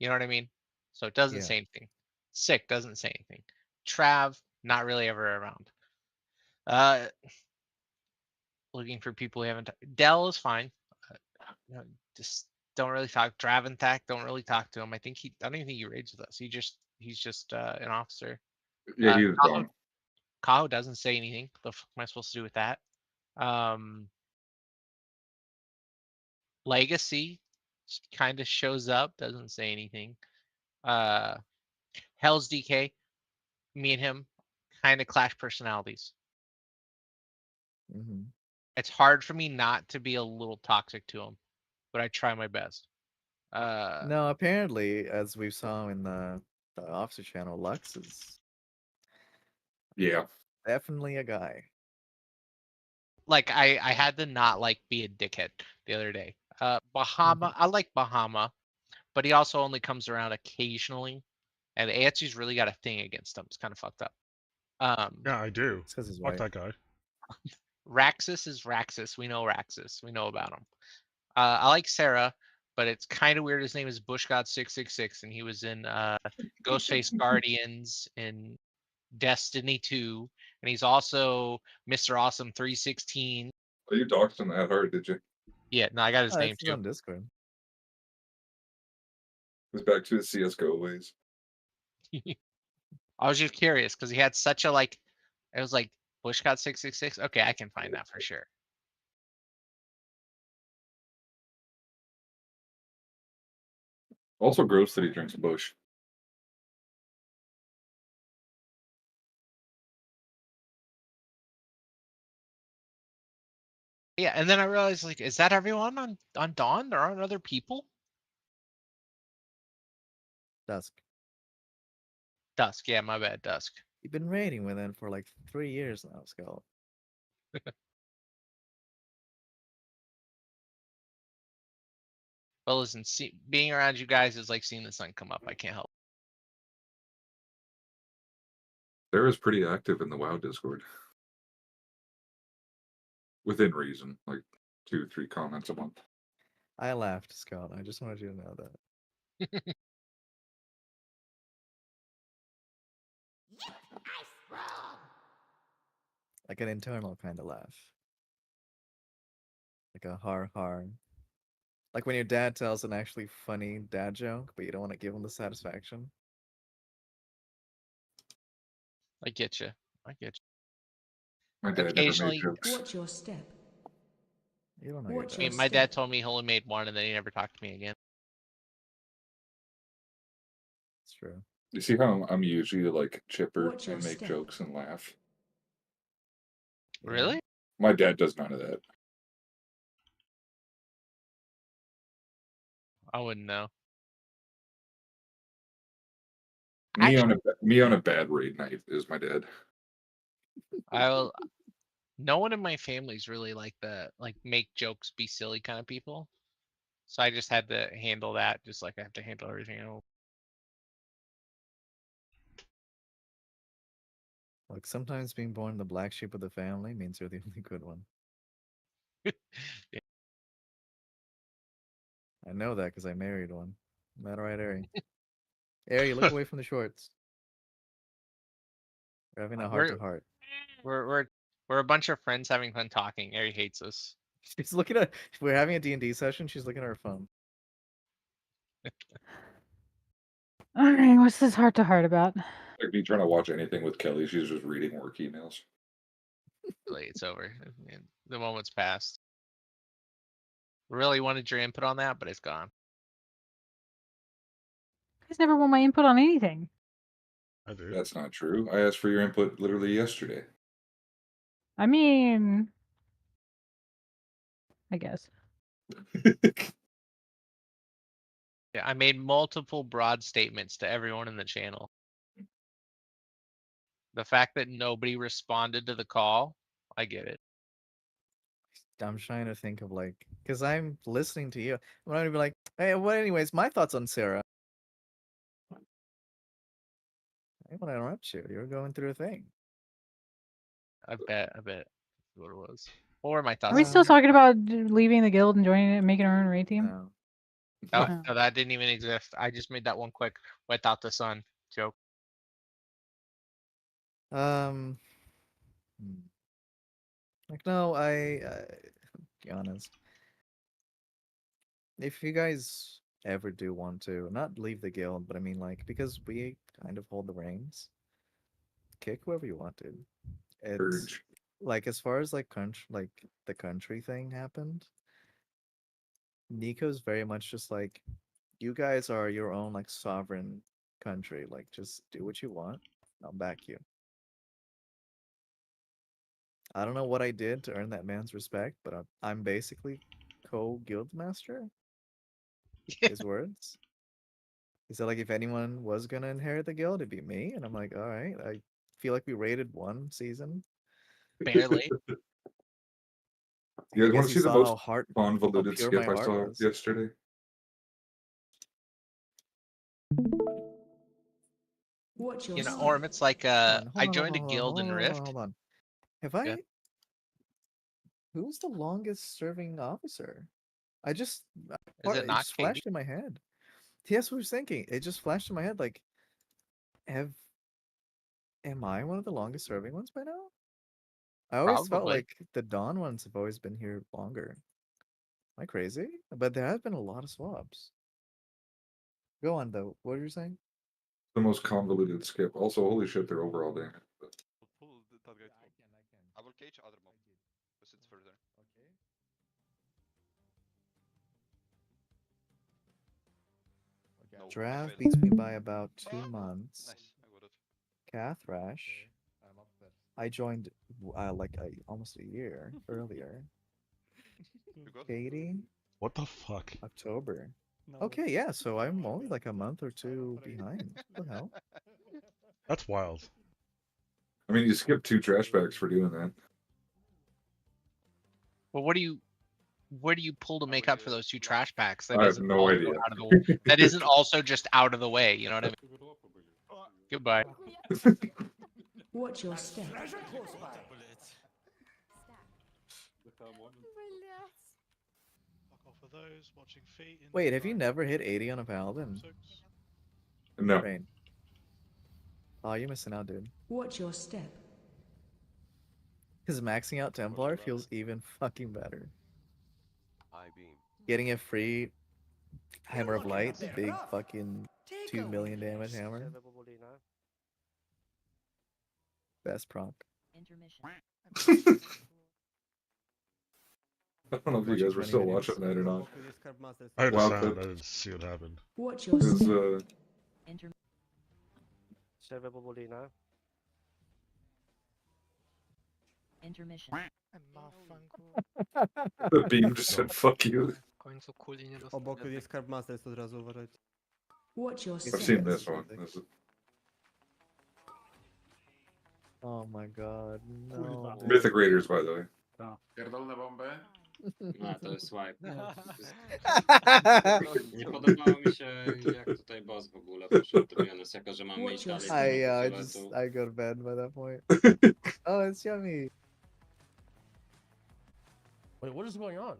you know what I mean? So it doesn't Yeah. say anything. Sick doesn't say anything. Trav, not really ever around. Looking for people we haven't. Dell is fine. Just don't really talk. Draventhak, don't really talk to him. I don't even think he raids with us. He's just an officer. Yeah, he was gone. Kaho doesn't say anything. What the fuck am I supposed to do with that? Legacy kind of shows up, doesn't say anything. Hell's DK, me and him kind of clash personalities. Mm-hmm. It's hard for me not to be a little toxic to him, but I try my best. No, apparently, as we saw in the officer channel, Lux is definitely a guy. Like I had to not like be a dickhead the other day. Bahama, I like Bahama, but he also only comes around occasionally, and Atsu's really got a thing against him. It's kind of fucked up. Yeah, I do. It's 'cause he's Fuck white. that guy. Raxus is Raxus. We know Raxus. We know about him. I like Sarah, but it's kind of weird. His name is Bushgod666, and he was in Ghostface Guardians in Destiny 2, and he's also Mr. Awesome 316. Oh, you doxed him that hard, did you? Yeah, no, I got his name It's too. on Discord. It's back to his CS:GO ways. I was just curious because he had such a like. It was like Bushgod666. Okay, I can find that for sure. Also gross that he drinks Bush. Yeah, and then I realized like, is that everyone on Dawn? There aren't other people. Dusk. Dusk, yeah, my bad, Dusk. You've been raiding with him for like 3 years now, Skull. Well, listen, being around you guys is like seeing the sun come up. I can't help. Sarah's pretty active in the WoW Discord. Within reason, like 2-3 comments a month. I laughed, Scott. I just wanted you to know that. Like an internal kind of laugh. Like a har har. Like when your dad tells an actually funny dad joke, but you don't want to give him the satisfaction. I get you. I get you. My dad Occasionally, never made jokes. Watch your step. You don't know Watch your I dad. mean, my dad told me he only made one, and then he never talked to me again. It's true. You see how I'm usually like chipper Watch your and make step. jokes and laugh? Yeah. Really? My dad does none of that. I wouldn't know. Me on a bad raid night is my dad. No one in my family's really like the make jokes, be silly kind of people. So I just had to handle that, just like I have to handle everything else. Like sometimes being born the black sheep of the family means you're the only good one. Yeah. I know that because I married one. Is that right, Ari? Ari, look away from the shorts. We're having a heart to heart. We're a bunch of friends having fun talking. Ari hates us. She's looking at. We're having a D&D session. She's looking at her phone. All right, what's this heart to heart about? Like me trying to watch anything with Kelly, she's just reading work emails. It's over. The moment's passed. Really wanted your input on that, but it's gone. You guys never want my input on anything. I do. That's not true. I asked for your input literally yesterday. I mean, I guess. Yeah, I made multiple broad statements to everyone in the channel. The fact that nobody responded to the call, I get it. I'm trying to think of like, because I'm listening to you. I'm not even like, hey, well, anyways, my thoughts on Sarah. I want to interrupt you. You're going through a thing. I bet that's what it was. Or my Are thoughts. we still Um, talking about leaving the guild and joining it and making our own raid team? No. Oh, Oh. no, that didn't even exist. I just made that one quick without the sun joke. Hmm. Like, no, be honest. If you guys ever do want to, not leave the guild, but I mean, like, because we kind of hold the reins, kick whoever you want to. It's Urge. like, as far as like like the country thing happened, Nico's very much just like, you guys are your own like sovereign country. Like, just do what you want. I'll back you. I don't know what I did to earn that man's respect, but I'm basically co-guild master. His words. He said like if anyone was gonna inherit the guild, it'd be me. And I'm like, all right. I feel like we rated one season. Barely. You I guys want guess to he see the saw most how convoluted pure skip my I heart saw was. yesterday? Watch your You know, step. Orm, it's like Hold on, I hold on, joined a hold on, guild in hold on, Rift. hold on. Have Yeah. I? Who's the longest serving officer? I just Is it it not just Katie? flashed in my head. Yes, what I was thinking. It just flashed in my head. Like, am I one of the longest serving ones by now? I always felt Probably. like the Dawn ones have always been here longer. Am I crazy? But there have been a lot of swaps. Go on though. What are you saying? The most convoluted skip. Also, holy shit, they're over all day. I will catch other mob because it's further. No, Drav failed. beats me by about 2 months. Nice, I got it. Cathrash, I joined like almost a year earlier. You got? Katie, What the fuck? October. Okay, yeah, so I'm only like a month or two behind. What the hell? That's wild. I mean, you skipped 2 trash bags for doing that. Well, where do you pull to make up for those 2 trash packs? That I have isn't no also idea. out of the way. That isn't also just out of the way. You know what I mean? Goodbye. Watch your step. Fuck off of those, watching feet in Wait, have you never hit 80 on a Paladin? No. Rain. Oh, you're missing out, dude. Watch your step. Because maxing out Templar feels even fucking better. Getting a free Hammer of Light, big fucking 2 million damage hammer. Best prompt. I don't know if you guys were still watching that or not. I heard a Wow, sound, but- I didn't see what happened. Watch your Is, step. Intermission. The beam just said fuck you. Obok jest Skarb Master, to od razu uważajcie. Watch your I've step. seen this one. This is... Oh my god, no. Mythic Raiders, by the way. Pierdolne bomby? No, to jest swipe. Nie podobało mi się, jak tutaj boss w ogóle poszedł Trojans, jako że mamy iść dalej do fioletu. I go to bed by that point. Oh, it's yummy. Wait, what is going on?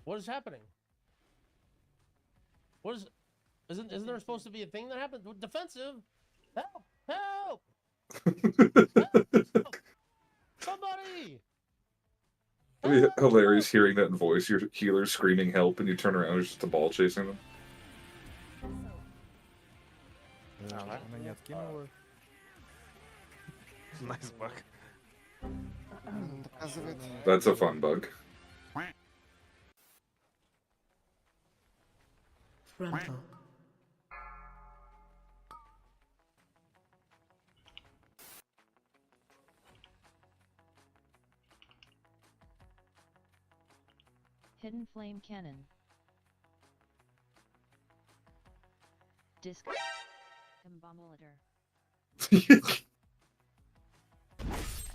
What is happening? What is? Isn't there supposed to be a thing that happens? Defensive! Help! Help! Help! It'd be hilarious hearing that voice. Your healer screaming help, and you turn around, there's just a ball chasing them. Она не откинула. Nice bug. Доказывает. That's a fun bug. Frontal. Hidden flame cannon. Disc. Combomulator.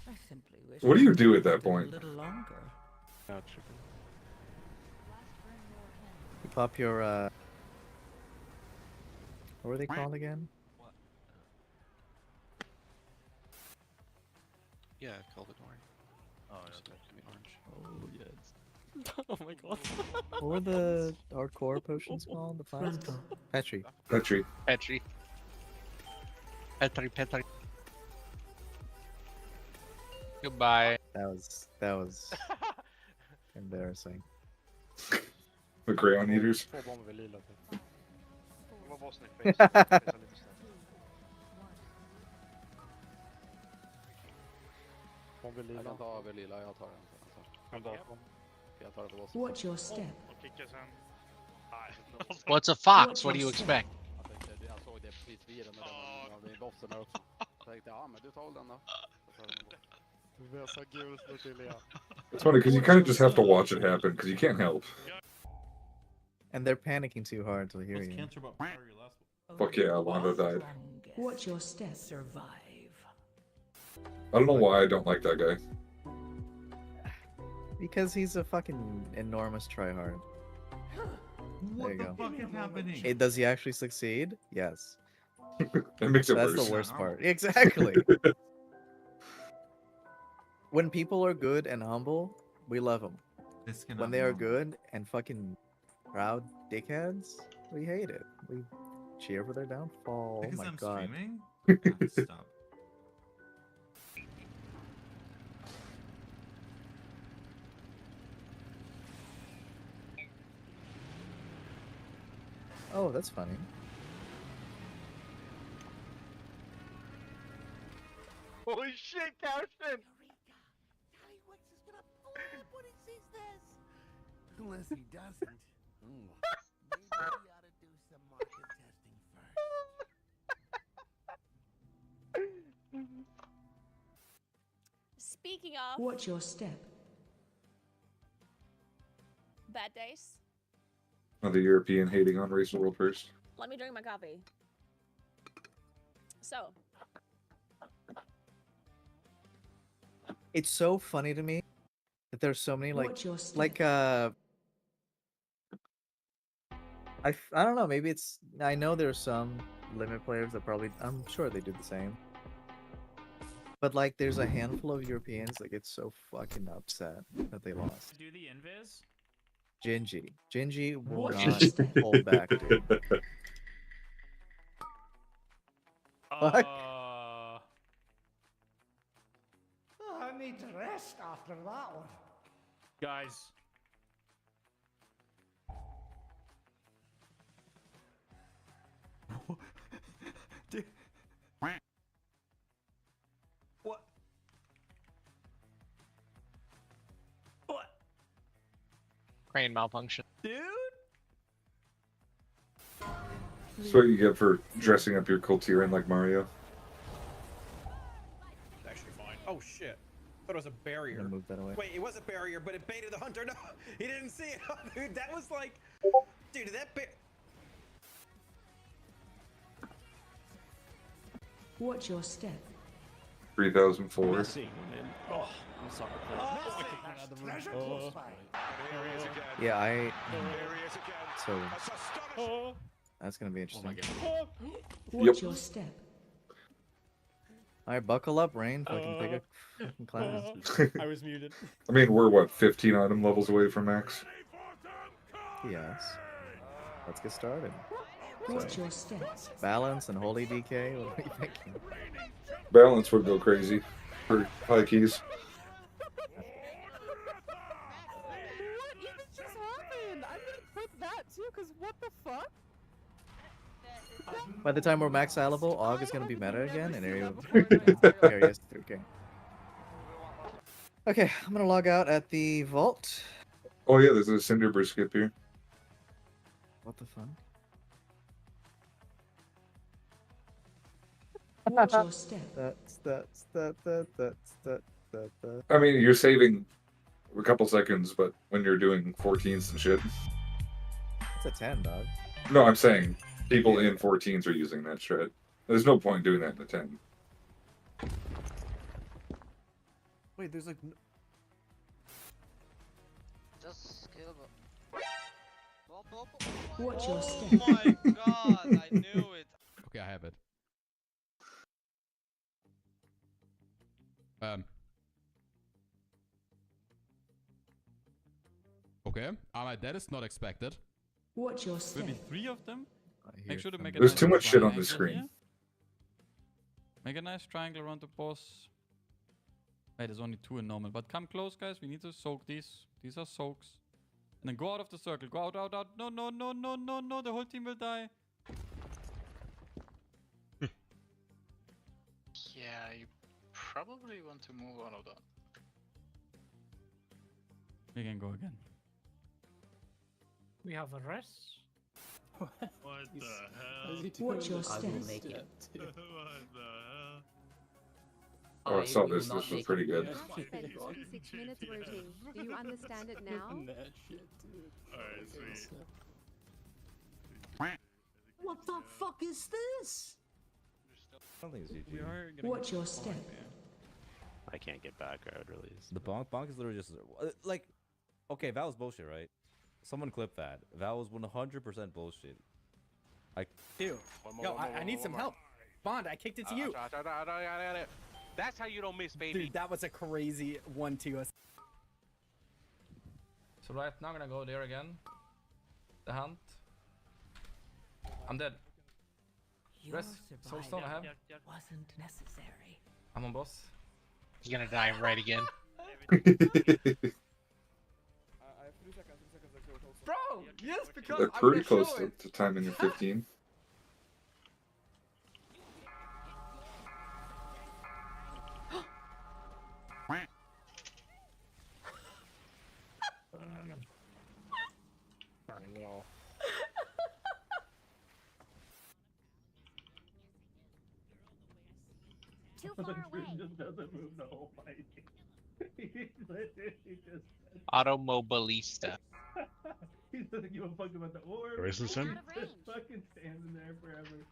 I simply wish What do you do at that a point? little longer. You pop your what were they called again? Yeah, call it orange. Oh, Just okay. give me orange. Oh, yes. Oh my god. What were the hardcore potions called? The flasks? Frontal. Petri. Petri. Petri. Petri, Petri. Goodbye. That was embarrassing. The crayon eaters. Två bomber lila typ. Det var bara snyggt face. Face lite snett. Bomber lila. Jag kan ta över lila, jag tar den. Jag tar. Jag tar det på bossen. Watch your step. Och kickar sen. Nej. What's a fox? What do you expect? Jag såg det precis vid den där bossen där också. Så tänkte jag, ja men du tar väl den då. Vi har så gul flottilja. It's funny because you kind of just have to watch it happen because you can't help. And they're panicking too hard to hear you. Fuck yeah, Alonda died. Watch your step. Survive. I don't know why I don't like that guy. Because he's a fucking enormous tryhard. There you go. What the fuck is happening? Does he actually succeed? Yes. It makes it That's worse. the worst part. Exactly. When people are good and humble, we love them. This When cannot they be are wrong. good and fucking proud dickheads, we hate it. We cheer for their downfall. Because Oh my I'm god. streaming? God, stop. Oh, that's funny. Holy shit, Carson! Unless he doesn't. Maybe we ought to do some market testing first. Speaking of Watch your step. bad days, Another European hating on race world first. let me drink my coffee. So, It's so funny to me that there's so many Watch your step. I don't know, maybe it's I know there's some limit players that probably I'm sure they do the same. But like there's a handful of Europeans that get so fucking upset that they lost. Do the invis? Gingy will Watch not your step. hold back, dude. Fuck. I need to rest after that one. Guys. What? What? Crane malfunction. Dude? That's what you get for dressing up your Coltiran like Mario. It's actually fine. Oh shit. I thought it was a barrier. I'm gonna move that away. Wait, it was a barrier, but it baited the hunter. No, he didn't see it. Dude, that was like, dude, that bear. Watch your step. 3004. Oh, I'm sorry. Yeah, so that's gonna be interesting. Watch your step. Alright, buckle up, Rain. Fucking pick a fucking class. I was muted. I mean, we're what, 15 item levels away from max? Yes. Let's get started. Watch your step. Balance and holy DK. What are you thinking? Balance would go crazy for high keys. Because what the fuck? By the time we're max level, AUG is gonna be meta again, and area entire areas 3K. Okay, I'm gonna log out at the vault. Oh yeah, there's a cinder brisket here. What the fuck? Watch your step. I mean, you're saving a couple seconds, but when you're doing 14s and shit. It's a 10, dog. No, I'm saying people in 14s are using that shred. There's no point doing that in a 10. Wait, there's like. Just kill them. Watch your Oh step. my god, I knew it. Okay, I have it. Okay, that is not expected. Watch your step. Maybe 3 of them? Make sure to make a There's nice too much shit on the triangle screen. here. Make a nice triangle around the boss. Wait, there's only 2 in normal. But come close, guys. We need to soak these. These are soaks. And then go out of the circle. Go out, out, out. No, no, no, no, no, no. The whole team will die. Yeah, you probably want to move on of that. We can go again. We have a rest. What the hell? Watch your step. What the hell? Oh, I saw this. This was pretty good. Said 46 minutes routine. Do you understand it now? Alright, sweet. What the fuck is this? I don't think it's GG. Watch your step. I can't get back. I would release. The bonk is literally just like, okay, that was bullshit, right? Someone clip that. That was 100% bullshit. Like, Yo, I need some help. Bond, I kicked it to you. That's how you don't miss, baby. Dude, that was a crazy 1-2. So right now I'm gonna go there again. The hunt. I'm dead. Your Rest. Soulstone I have. wasn't necessary. I'm on boss. He's gonna die right again. Bro, yes, because They're pretty close to timing of 15. No. Too far away. Just doesn't move the whole fight. He literally just. Automobilista. He doesn't give a fuck about the orb. Racist him? He's just fucking standing there forever.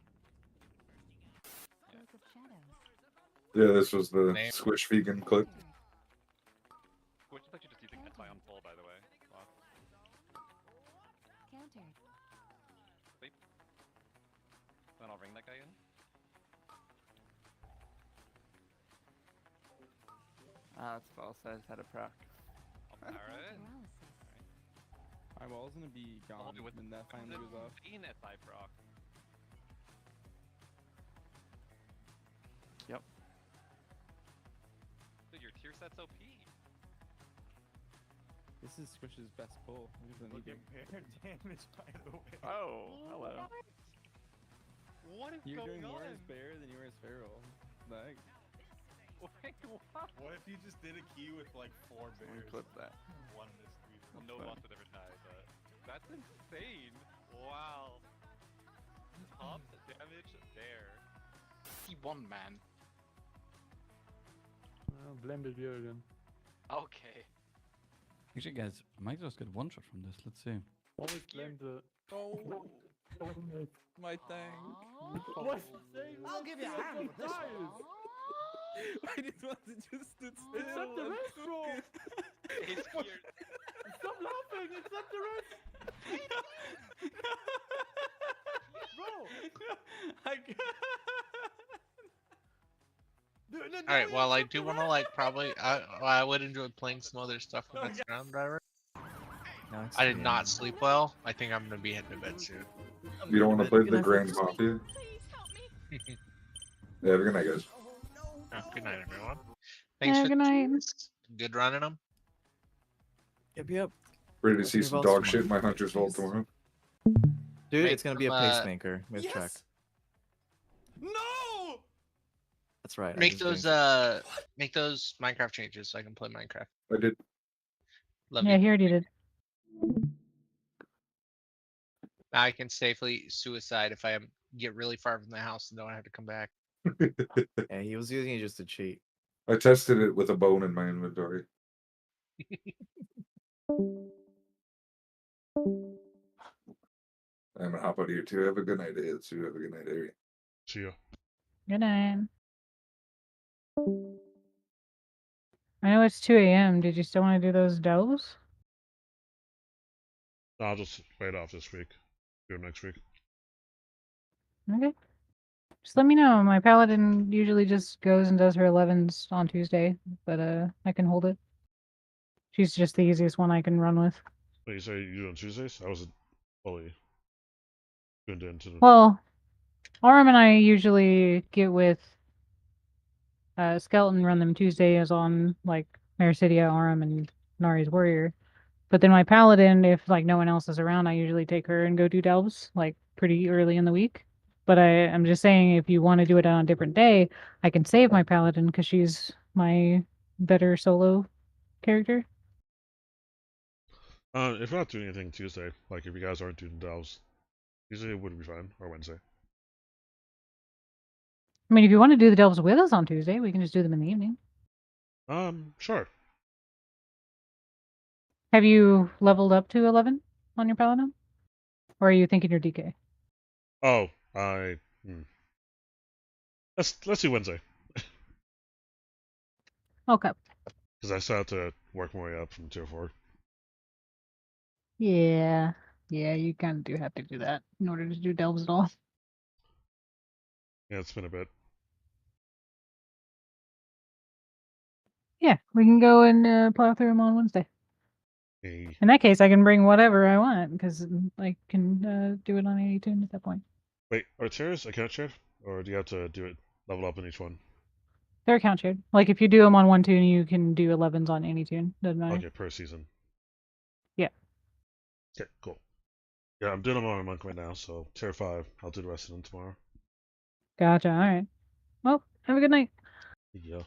Yeah, this was the Squish vegan clip. Squish is actually just using anti on full, by the way. Wow. Countered. Sleep. Then I'll ring that guy in. Ah, that's false. I just had a proc. Alright. My wall's gonna be gone when that finally goes off. SI proc. Yep. Dude, your tier set's OP. This is Squish's best pull. Look at pair damage, by the way. Oh, hello. What is You're going doing more on? as bear than you are as feral. Like, Wait, what? What if you just did a key with like 4 bears? clip that. One mystery. No boss would ever die, but that's insane. Wow. Top damage there. He won, man. Blame the Björgen. Okay. Actually, guys, I might just get one shot from this. Let's see. Always blame the. Oh, my thing. What? I'll give you a hand with this one. I just want to just stood still. It's not the rest, bro. He's scared. Stop laughing. It's not the rest. Bro. I can't. Alright, well, I do want to, like, probably. I would enjoy playing some other stuff with that Ground Driver. I did not sleep well. I think I'm gonna be heading to bed soon. You don't want to play the Grand Mafia? Yeah, have a good night, guys. Oh, good night, everyone. Thanks Yeah, for good night. good running them. Yep, yep. Ready to see Your some vault's dog shit in my tomorrow. Hunter's Vault tomorrow? Dude, Make it's gonna be a some, pacemaker. Mistrack. Yes! No! That's right. I Make just those jinxed it. make those Minecraft changes so I can play Minecraft. I did. Love Yeah, you. he already did. Now I can safely suicide if I get really far from the house and don't have to come back. Yeah, he was using it just to cheat. I tested it with a bone in my inventory. I'm gonna hop out of here too. Have a good night, Sue. Have a good night, Ari. See ya. Good night. I know it's 2 a.m. Did you still want to do those delves? No, I'll just wait off this week. Do it next week. Okay. Just let me know. My paladin usually just goes and does her 11s on Tuesday, but I can hold it. She's just the easiest one I can run with. Wait, you say you do it on Tuesdays? I wasn't fully tuned into the... Well, Aurum and I usually get with Skeleton, run them Tuesdays on like Mericidia, Aurum, and Nari's Warrior. But then my paladin, if like no one else is around, I usually take her and go do delves like pretty early in the week. But I'm just saying, if you want to do it on a different day, I can save my paladin because she's my better solo character. If we're not doing anything Tuesday, like if you guys aren't doing delves, Tuesday would be fine, or Wednesday. I mean, if you want to do the delves with us on Tuesday, we can just do them in the evening. Sure. Have you leveled up to 11 on your paladin? Or are you thinking your DK? Oh, let's do Wednesday. Okay. Because I still have to work my way up from tier 4. Yeah. Yeah, you kind of do have to do that in order to do delves at all. Yeah, it's been a bit. Yeah, we can go and plow through them on Wednesday. Hey. In that case, I can bring whatever I want because I can do it on any tune at that point. Wait, are tiers account shared? Or do you have to do it level up in each one? They're account shared. Like if you do them on one tune, you can do 11s on any tune. Doesn't matter. Okay, per season. Yeah. Okay, cool. Yeah, I'm doing them on a monk right now, so tier 5. I'll do the rest of them tomorrow. Gotcha. All right. Well, have a good night. Yeah.